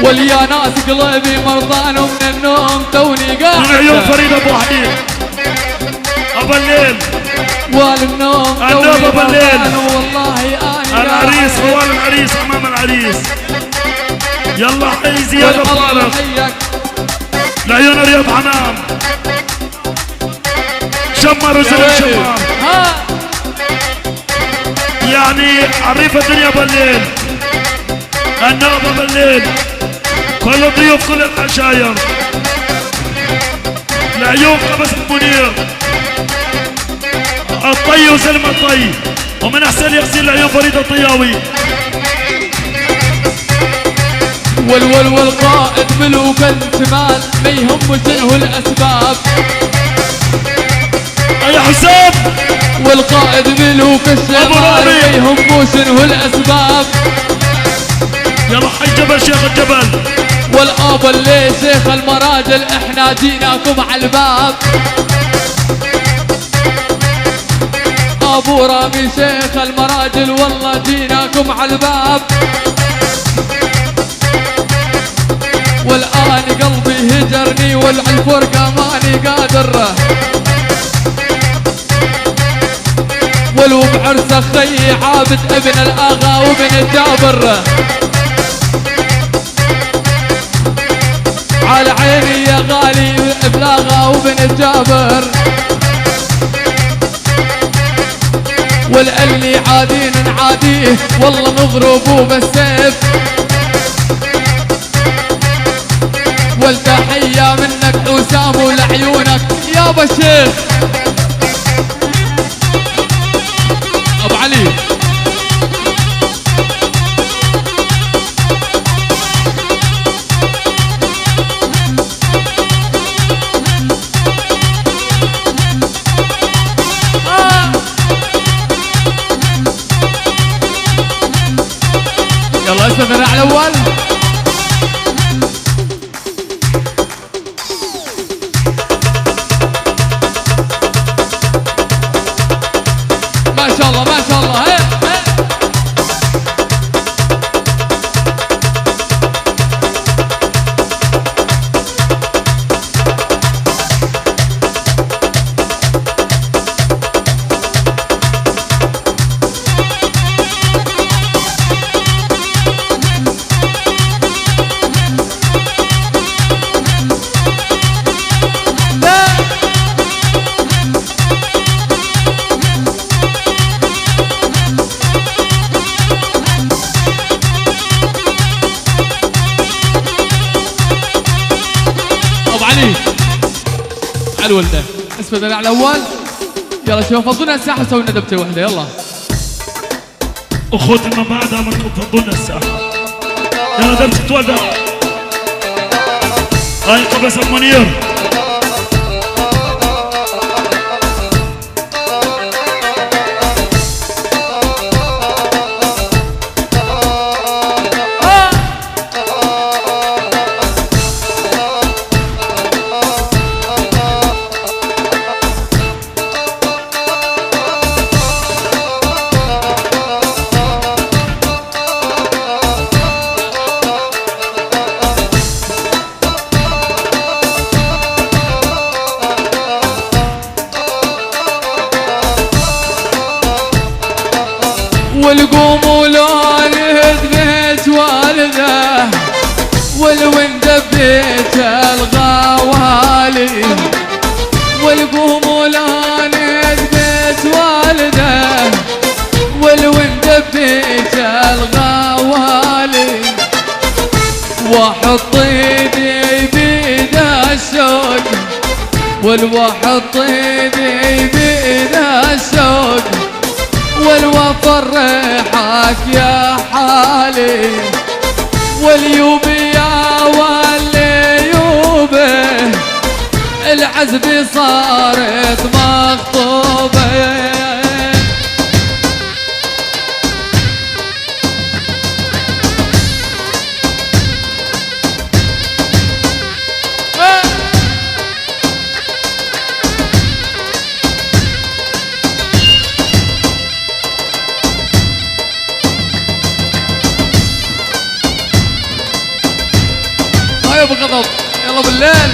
واليا ناس قلبي مرضان ومن النوم توني قاعد من عيون فريد ابو حنين ابو الليل والنوم النوم ابو الليل والله اني العريس خوال العريس امام العريس يلا حي زياد الطارق لعيون رياض حمام شمر وزلم شمار يعني عريف الدنيا بالليل النوبة بالليل كل الضيوف كل العشاير لعيون قبس المنير الطي وسلم الطي ومن احسن يغسل لعيون فريد الطياوي والقائد ملوك الجمال ما يهم شنو الاسباب يا حسام والقائد ملوك الشمال ما يهم شنو الاسباب يلا حي جبل شيخ الجبل والاب اللي شيخ المراجل احنا جيناكم على الباب ابو رامي شيخ المراجل والله جيناكم على الباب والآن قلبي هجرني والفرقة ماني قادر ولو بعرس اخي عابد ابن الاغا وابن الجابر على عيني يا غالي بلاغا وابن الجابر والالي عادين نعاديه والله نضربه بالسيف والتحية منك حسام ولعيونك يا بشير ابو علي يلا اسمع من على الاول ما شاء الله ما شاء الله هي على الولده اسفل على الاول يلا شوف فضونا الساحه سوينا دبته واحده يلا اخوتي ما بعدها منكم فضونا الساحه يلا دبته ولده هاي قبس المنير والقوم ولونه بيت والده والوند بيت الغوالي والقوم ولونه بيت والده والوند بيت الغوالي واحط ايدي بيد الشوق والواحط ايدي بيد الشوق والوفرحك يا حالي واليوب يا واليوبه العزب صارت مخطوبه ايه بغضب. يلا بالليل.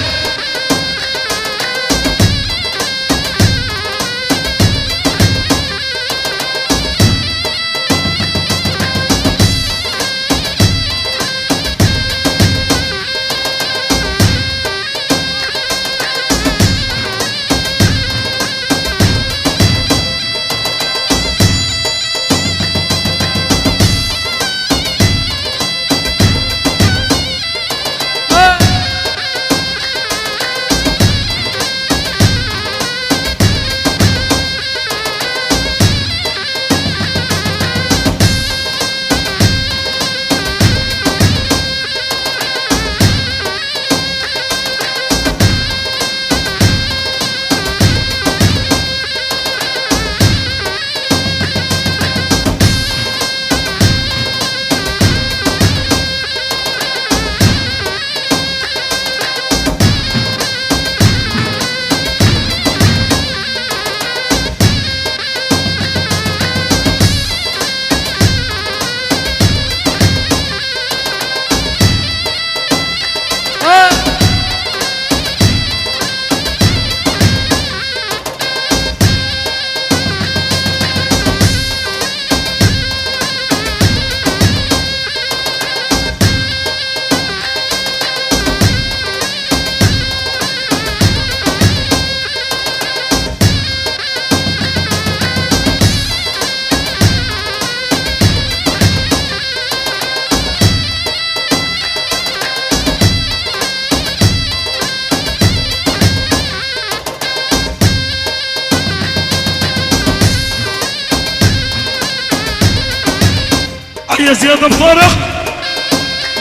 يا زياد بفرق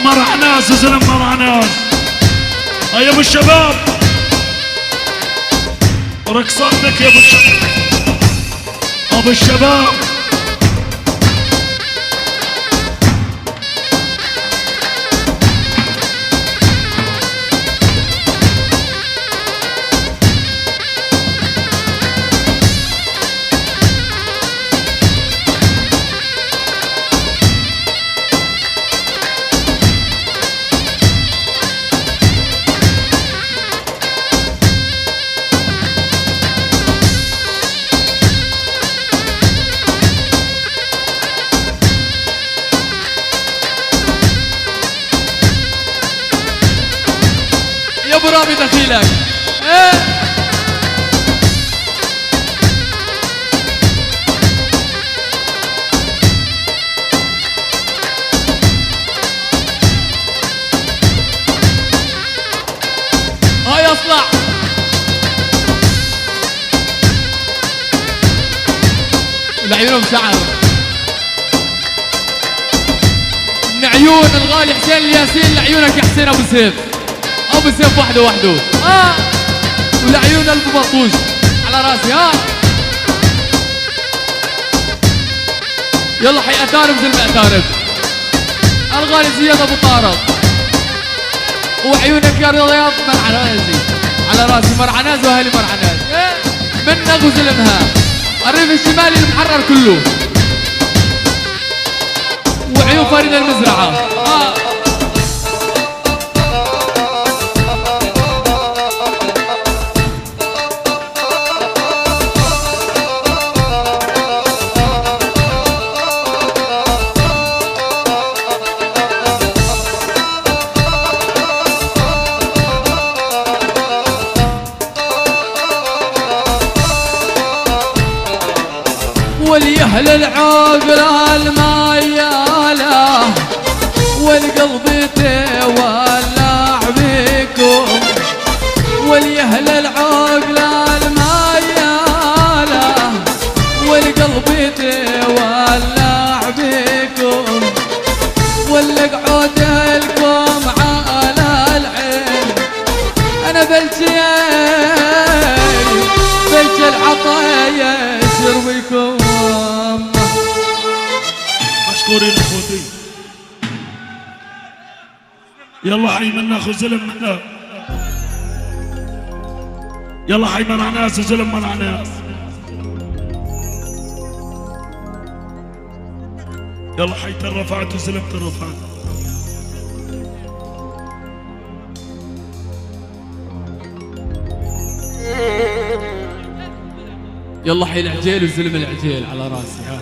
مرح ناس وزلم مرح ناس. هيا ابو الشباب رقصتك يا ابو الشباب. ابو الشباب يا ابو رامي دخيلك. ايه هاي اصلع. لعيونهم شعر من عيون الغالي حسين الياسين لعيونك يا حسين ابو سيف. ابو سيف وحده وحده. ولعيون ابو بطوش على راسي. يلا حي اتارب زي ما اتارب. الغالي زياد ابو طارق. وعيونك يا رياض مرعنازي على راسي. مرعناز واهلي مرعناز. من نغز لمها الريف الشمالي المحرر كله. وعيون فريد المزرعه. واليهل العقل المياله والقلب تولع بكم. واليهل العقل المياله والقلب تولع بكم. والقعود لكم على العين. انا بلجي العطايا يشربكم. مشكورين اخوتي. يلا حي منا اخو زلم منا. يلا حي منع ناس وزلم منع ناس. يلا حي ترفعت وزلم ترفعت. يلا حي العجيل وزلم العجيل على راسي ها.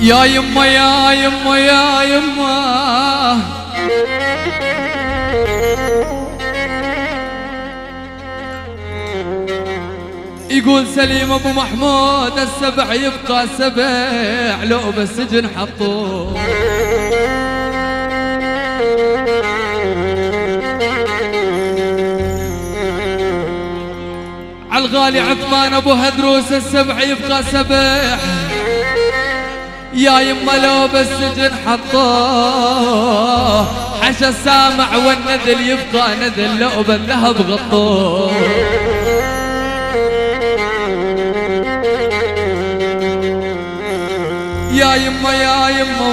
يا يما يا يما يا يما يقول سليم ابو محمود السبع يبقى سبع لو بالسجن حطوه. عالغالي عثمان ابو هدروس السبع يبقى سبع يا يما لو بالسجن حطوه. حشا السامع والنذل يبقى نذل لو بالذهب غطوه. يا يما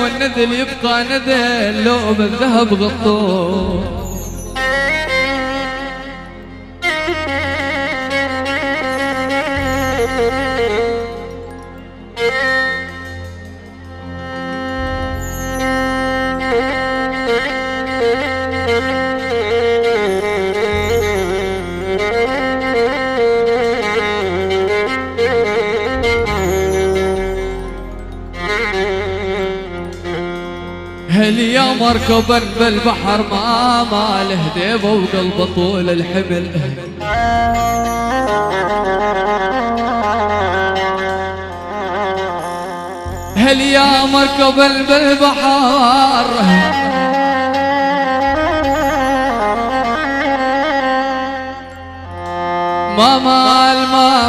والنذل يبقى نذل لو بالذهب غطوه. هل يا مركبا بالبحر ما له ديبه وقلبه طول الحمل. هل يا مركبا بالبحر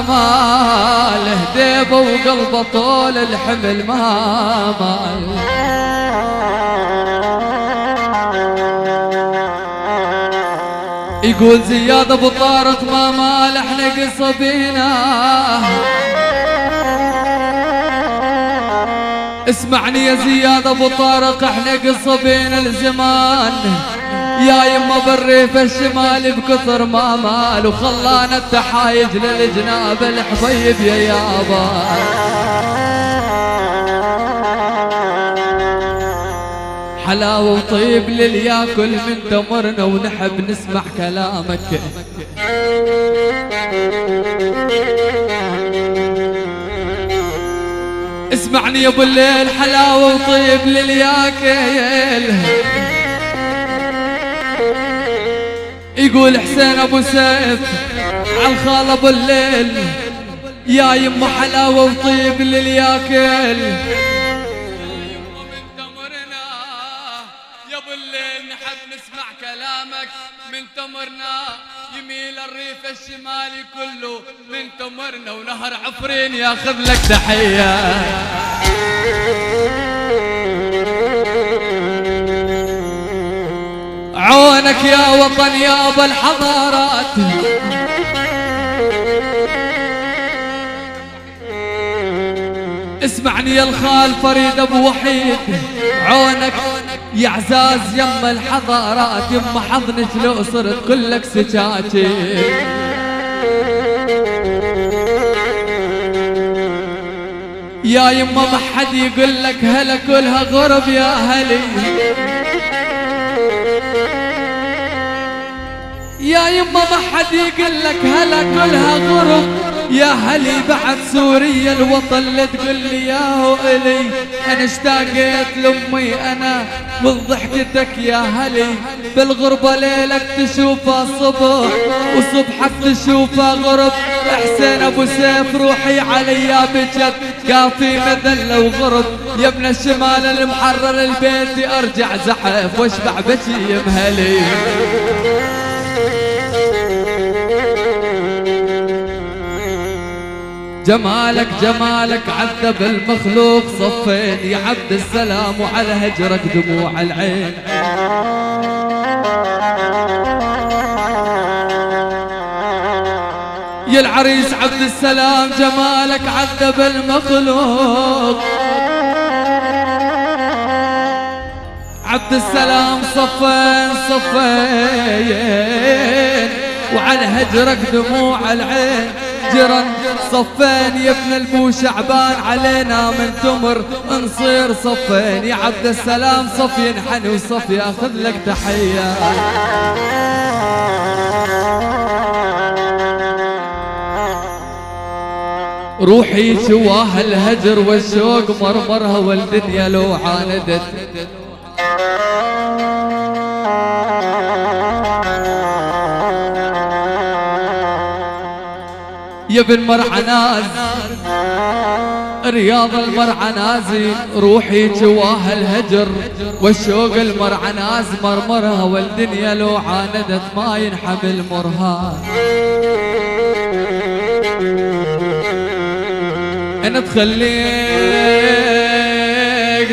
ما له ديبه وقلبه طول الحمل ما يقول زياد ابو طارق ما احنا قصه بينا. اسمعني يا زياد ابو طارق احنا قصه بين الزمان. يا يما بالريف الشمالي بكثر ما مال وخلانا التحايج للجناب الحبيب يا يابا. حلاوة وطيب للياكل من تمرنا ونحب نسمع كلامك. اسمعني يا ابو الليل حلاوة وطيب للياكل. يقول حسين ابو سيف عالخال ابو الليل يا يما حلاوة وطيب للياكل. يا ابو الليل نحب نسمع كلامك من تمرنا. يميل الريف الشمالي كله من تمرنا ونهر عفرين ياخذ لك تحية. عونك يا وطن يا ابو الحضارات. اسمعني يا الخال فريد ابو وحيد عونك يا عزاز يما الحضارات. يما حضنك لو صرت كلك سجاجي. يا يما ما حد يقول لك هلا كلها غرب يا هلي. يا يما ما حد يقول لك هلا كلها غرب يا هلي. بعد سوريا الوطن اللي تقول لي ياهو الي. انا اشتاقيت لامي انا من ضحكتك يا هلي. بالغربة ليلك تشوفها صبح وصبحك تشوفها غرب. حسين ابو سيف روحي عليا بجد كافي مذلة وغرب. يا ابن الشمال المحرر البيت ارجع زحف واشبع بشي مهلي. جمالك جمالك عذب المخلوق صفين يا عبد السلام وعلى هجرك دموع العين. يا العريس عبد السلام جمالك عذب المخلوق، عبد السلام صفين صفين وعلى هجرك دموع العين. جرن صفين يا ابن البو شعبان علينا من تمر نصير صفين. يا عبد السلام صف ينحني وصف ياخذ لك تحية. روحي شواها الهجر والشوق مرمرها والدنيا لو عاندت. يا ابن مرعناز رياض المرعنازي، روحي جواها الهجر والشوق المرعناز مرمرها والدنيا لو عاندت ما ينحمل مرها. انا تخليك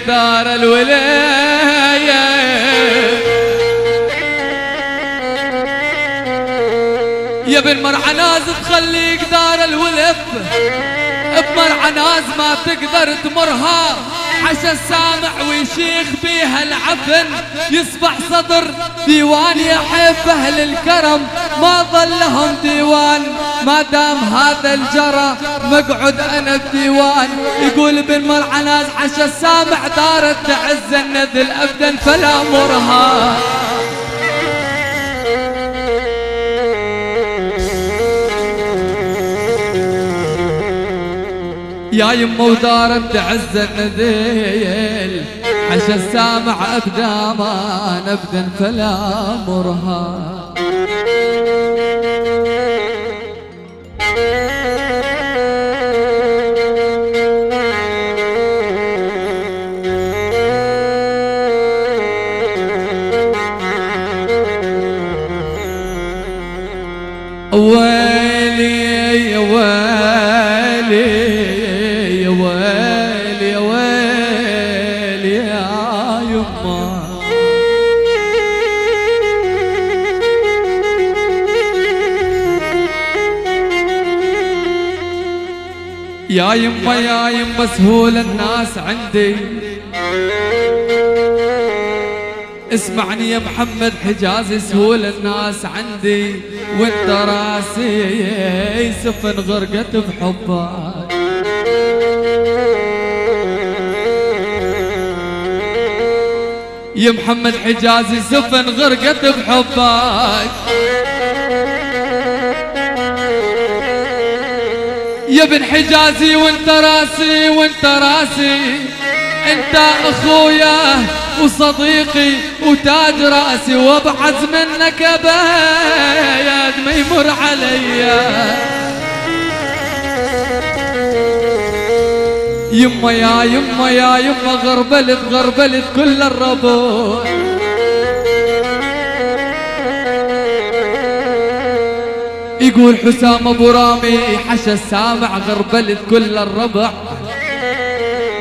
دار الولايه يا ابن مرعناز، تخليك دار الولف بمرعناز ما تقدر تمرها. حشا السامع ويشيخ بيها العفن يصبح صدر ديوان. يحب اهل الكرم ما ظلهم ديوان ما دام هذا الجرى مقعد انا بديوان. يقول ابن مرعناز حشا السامع دارت تعز النذل ابدا فلا مرها. يا يمه ودارت تعز النذيل حشا السامع ابدا ما نبدا فلا مرها. ويلي يا ويلي يا ويلي يا ويلي يا يما. يا يما يا يما سهول الناس عندي، اسمعني يا محمد حجازي سهول الناس عندي، وانت راسي سفن غرقت بحبك. يا محمد حجازي سفن غرقت بحبك. يا ابن حجازي وانت راسي وانت راسي، انت اخويا وصديقي وتاج راسي، وابعز منك ابد ما يمر عليا. يما يا يما يا يما غربلت غربلت كل الربوع. يقول حسام ابو رامي حشا السامع غربلت كل الربع.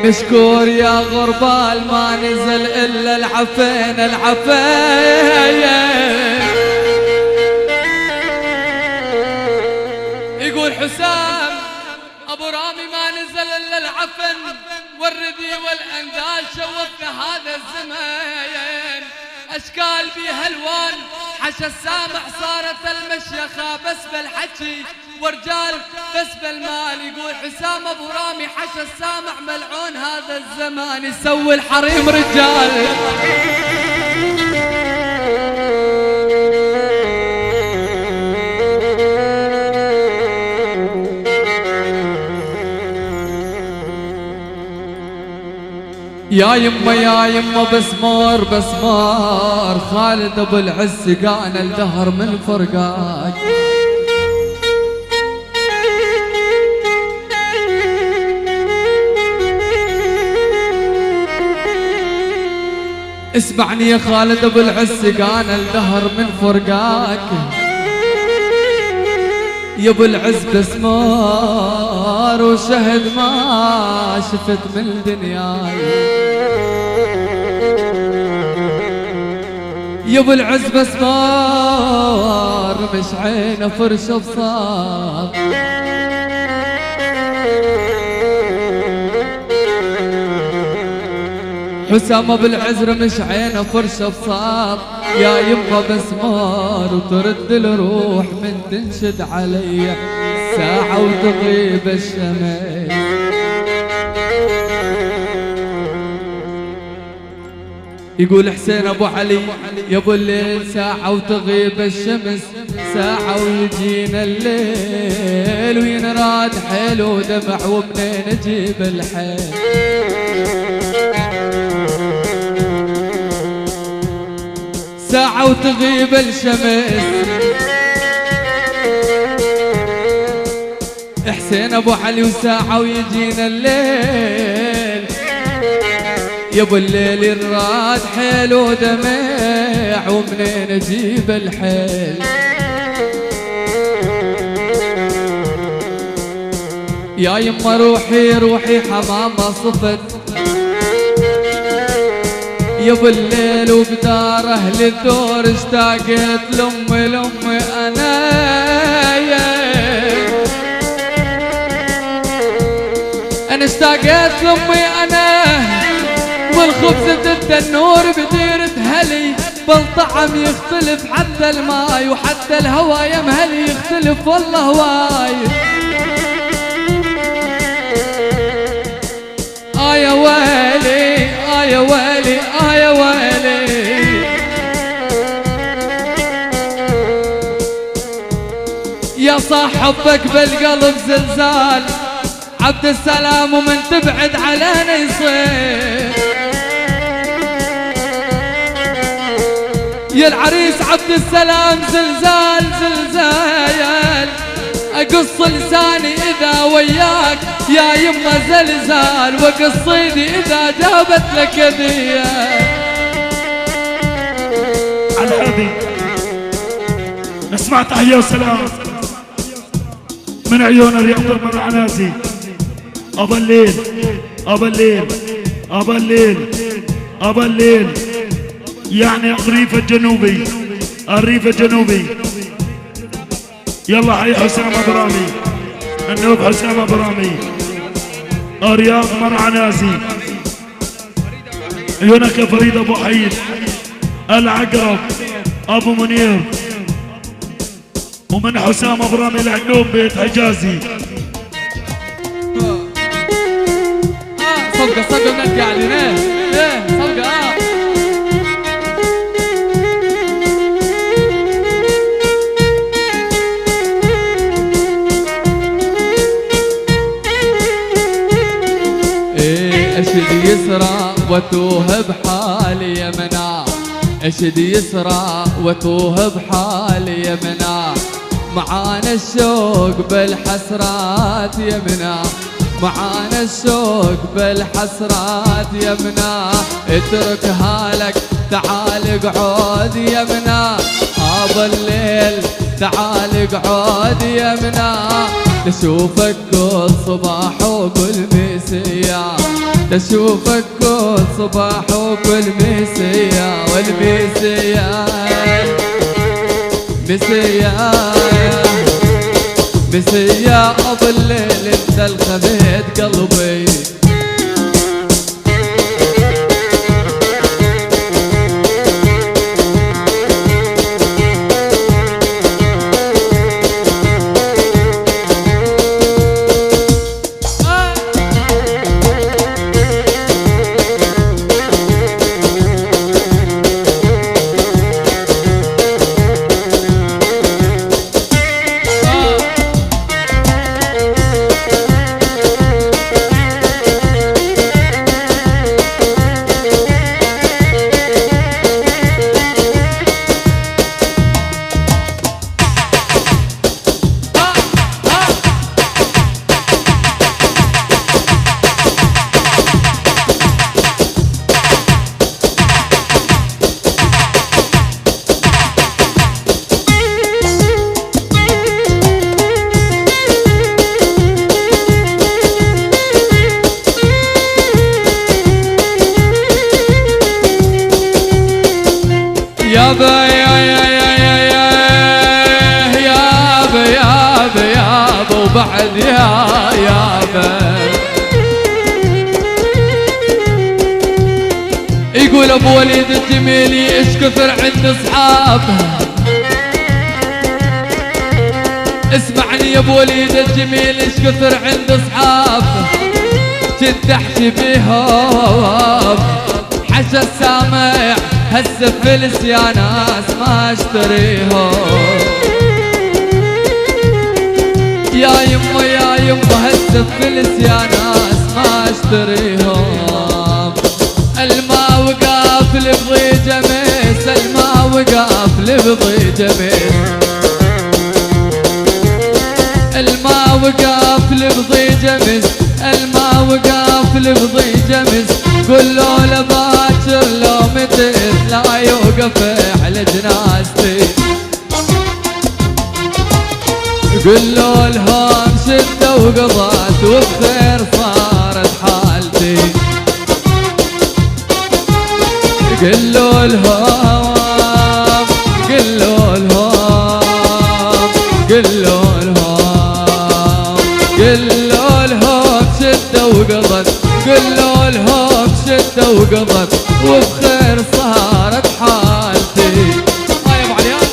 مشكور يا غربال ما نزل الا العفين العفين. يقول حسام ابو رامي ما نزل الا العفن والردي والأندال. شوفنا هذا الزمان اشكال بيها الوان. حشا السامع صارت المشيخة بس بالحكي ورجال بس بالمال. يقول حسام ابو رامي حشا السامع ملعون هذا الزمان يسوي الحريم رجال. يا يما يا يما بسمار بسمار، خالد ابو العز قانا الدهر من فرقاك. اسمعني يا خالد ابو العز قانا الدهر من فرقاك. يا ابو العز بسمار وشهد ما شفت من دنياي. يا ابو العز بسمار مش عينه فرش بصار. حسام ابو العزر مش عينه فرش بصار. يا يما بسمار وترد الروح من تنشد علي ساعة وتغيب الشمس. يقول حسين ابو علي يا ابو الليل ساعة وتغيب الشمس ساعة ويجينا الليل وينراد حيل ودمع ومنين نجيب الحيل. ساعة وتغيب الشمس حسين ابو علي وساعة ويجينا الليل. يا ابو الليل ينراد حيل ودمع ومنين اجيب الحيل. يا يما روحي روحي حمامة صفت. يا ابو الليل وبدار اهل الدور اشتاقت لامي لامي انا اشتاقت لامي انا والخبز التنور بديرة هلي بالطعم يختلف حتى الماي وحتى الهوا يا مهلي يختلف والله وايد. يا ويلي يا ويلي يا ويلي يا صاحبك بالقلب زلزال عبد السلام ومن تبعد علينا يصير. يا العريس عبد السلام زلزال زلزال اقص لساني اذا وياك يا يما زلزال وقص ايدي اذا جابت لك هديه. على هذه نسمع تحية وسلام من عيون الرياض المرعنازي. ابا الليل ابا الليل ابا الليل ابا الليل يعني الريف الجنوبي الريف الجنوبي. يلا حي حسام ابرامي النوب حسام ابرامي رياض مرعنازي. هناك فريد ابو حيد العقرب ابو منير ومن حسام ابرامي العنوب بيت حجازي. صدقة صدقة بنات قاعدين ايه صدقة اشد يسرى وتوه بحالي يا منى. اشد يسرى وتوه بحالي يا منى. معانا الشوق بالحسرات يا منى. معانا الشوق بالحسرات يا منى. اتركها لك تعال اقعد يا منى. ابا الليل تعال اقعد يا منى. تشوفك كل صباح وكل مسيا. تشوفك كل صباح وكل مسيا والمسيا مسيا مسيا ابو الليل انت الخبيت قلبي. بعد يا يابا. يقول ابو وليد الجميلي ايش كثر عند اصحابه. اسمعني يا ابو وليد الجميل ايش كثر عند اصحابه. كنت احكي بيهم حشا السامع هسه فلس يا ناس ما اشتريهم. يا يمه يا يمه هسه فلس يا ناس ما اشتريهم. الما وقف لبضي جميس الما وقف لبضي جميس الما وقف لبضي جمس الما وقف لبضي جمس. قول له لباكر لو متت لا يوقف على جنازتي. قول له الهام شدة وقضت وبخير صارت حالتي. قل له الهام قل له الهام قل له الهام قل له الهام شدة وقضت قل له الهام شدة وقضت وبخير صارت حالتي. يا ابو عليان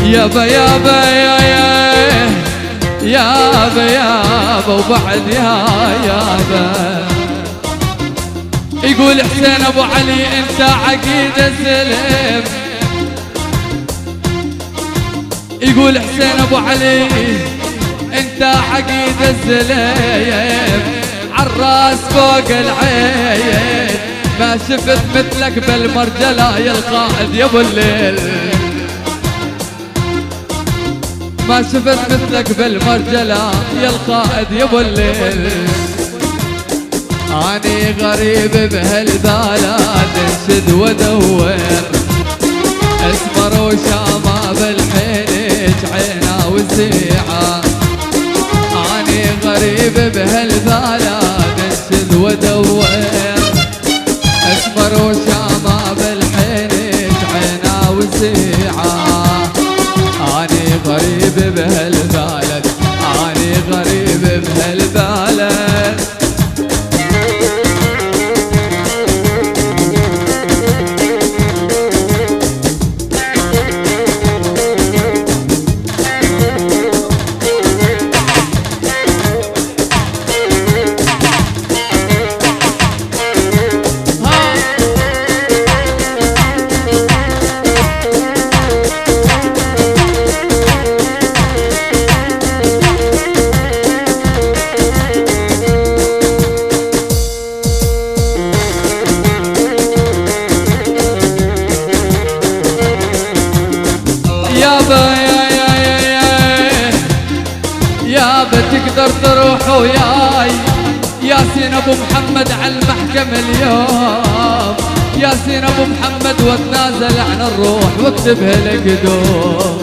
يابا يابا يا يابا يابا وبعد يا يابا. يقول حسين ابو علي انت عقيد السلم. يقول حسين ابو علي انت عقيد السلم. عالراس فوق العين ما شفت مثلك بالمرجله يا القائد يا ابو الليل. ما شفت مثلك بالمرجلة يا القائد يا ابو الليل. اني غريب بهالبلد انشد وادور اسمر وشامة بالحين عينا وسيعة. اني غريب بهالبلد انشد وادور اسمر وشامة بالحين عينا وسيعة. اني غريب بهالبلد اني غريب بهالبلد. تقدر تروح وياي ياسين ابو محمد على المحكمة اليوم. ياسين ابو محمد واتنازل عن الروح واكتبها لقدوم.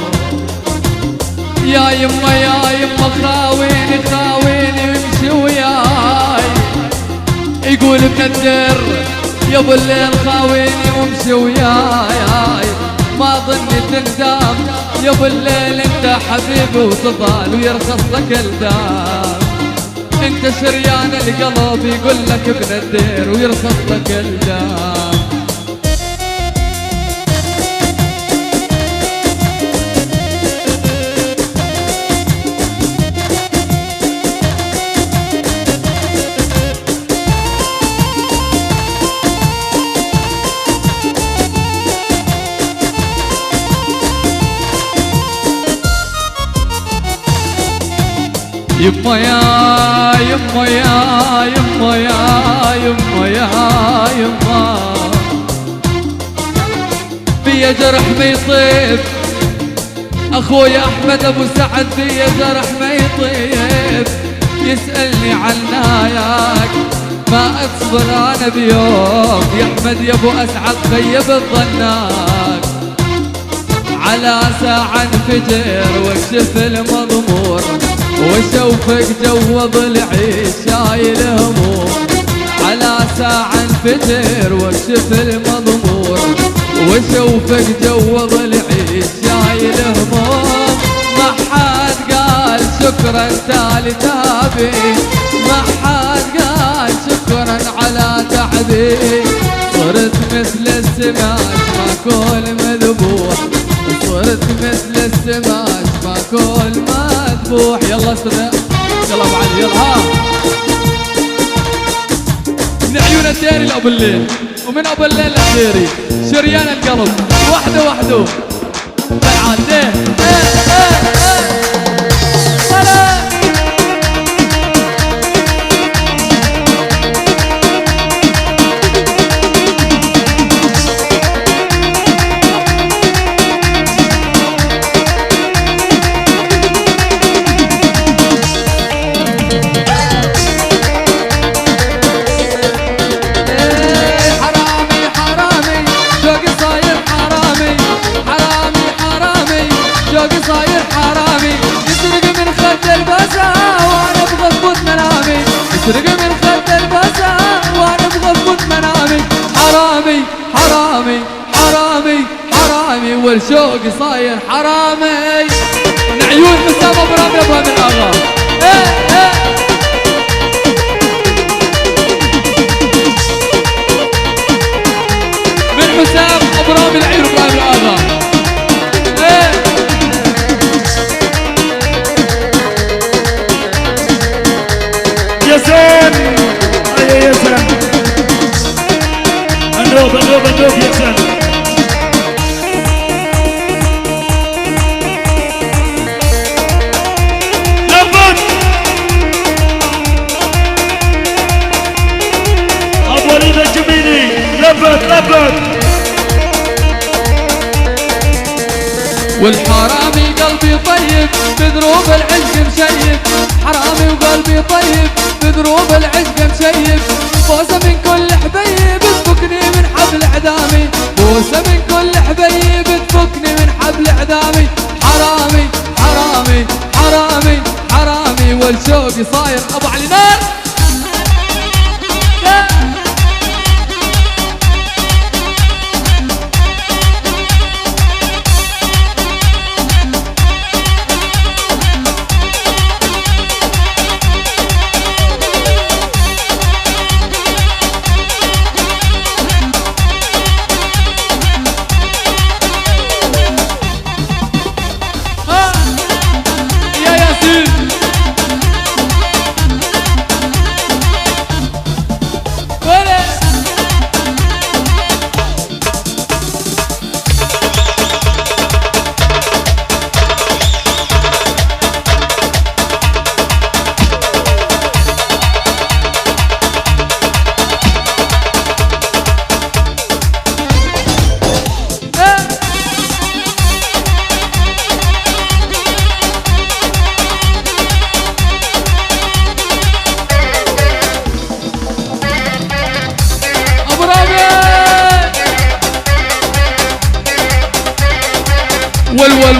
يا يما يا يما خاويني خاويني وامشي وياي. يقول مندر يا ابو الليل خاويني وامشي وياي. ما ظني تندام يا ابو الليل انت حبيبي وتظل ويرخص لك الدام. انت شريان القلب يقول لك ابن الدير ويرخص لك الدام. يما يا يما يا يما يا يما يا يما بيا جرح ما يطيب اخويا احمد ابو سعد بيا جرح ما يطيب يسألني عناياك ما اصبر انا بيوم يا احمد يا ابو اسعد خيب الظناك على ساعة انفجر واكشف المضمور واشوفك جوض العيش شايل هموم على ساعة انفجر واكشف المضمور واشوفك جوض العيش شايل هموم ما حد قال شكرا تالي تابي ما حد قال شكرا على تعبي صرت مثل السماك ماكل مذبوح صرت مثل السماك ماكل مذبوح يلا استمع يلا ابو علي يلا ها من عيون الديري لابو الليل ومن ابو الليل للديري شريان القلب وحده وحده تعال ليه صاير حرامي يسرق من خد البسا وانا بغفوت منامي يسرق من خد البسا وانا بغفوت منامي حرامي حرامي حرامي حرامي والشوق صاير حرامي من عيون حسام ابراهيم يبغى من اغا من حسام ابراهيم العيون ابراهيم الاغا ياسين يا ياسين النوب النوب النوب ياسين لبن ابو وليد الجميلي لبن لبن والحرامي قلبي طيب بدروب العشق مشيب حرامي وقلبي طيب بدروب العشق مشيب بوسه من كل حبيب تفكني من حبل اعدامي بوسه من كل حبيب تفكني من حبل اعدامي حرامي حرامي حرامي حرامي والشوق صاير ابو علي نار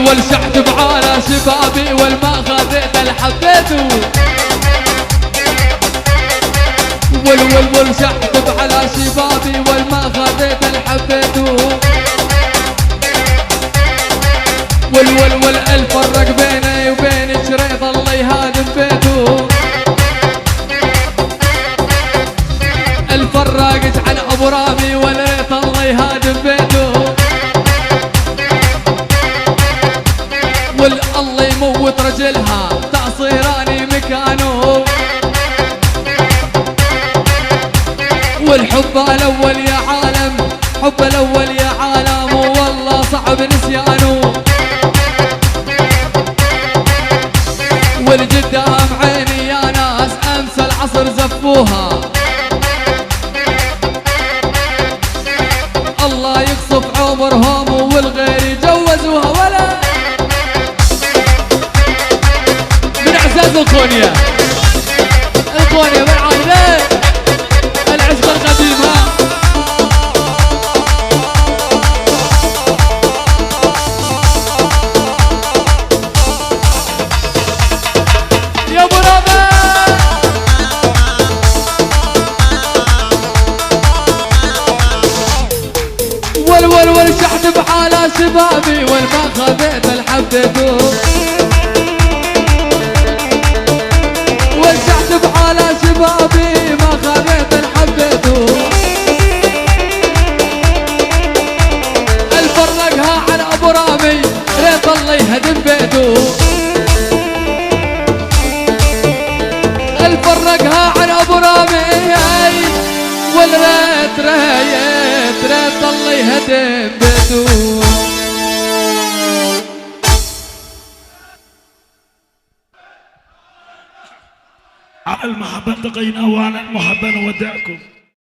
والشحت بعالى شبابي والما خذيت الحبيته والشحت بعلى شبابي والما خذيت الحبيته الفرق بيني وبين شريط الله يهادم بيته الفرقت عن ابو رامي وليت الله يهادم بيته والله يموت رجلها تعصيراني مكانه والحب الاول يا عالم حب الاول يا عالم والله صعب نسيانه والجدام عين الصفوني والعائلة العشق القديم ها. يا ابو رابع ول شحت بحالة شبابي والما خذيت الحبيتو والشحت بحالة شبابي ما خذيت الحبيتو الفرقها عن ابو رامي ريت الله يهدم بيتو الفرقها عن ابو رامي والريت ريت الله يهدم بيتو. على المحبة التقينا وعلى المحبة نودعكم.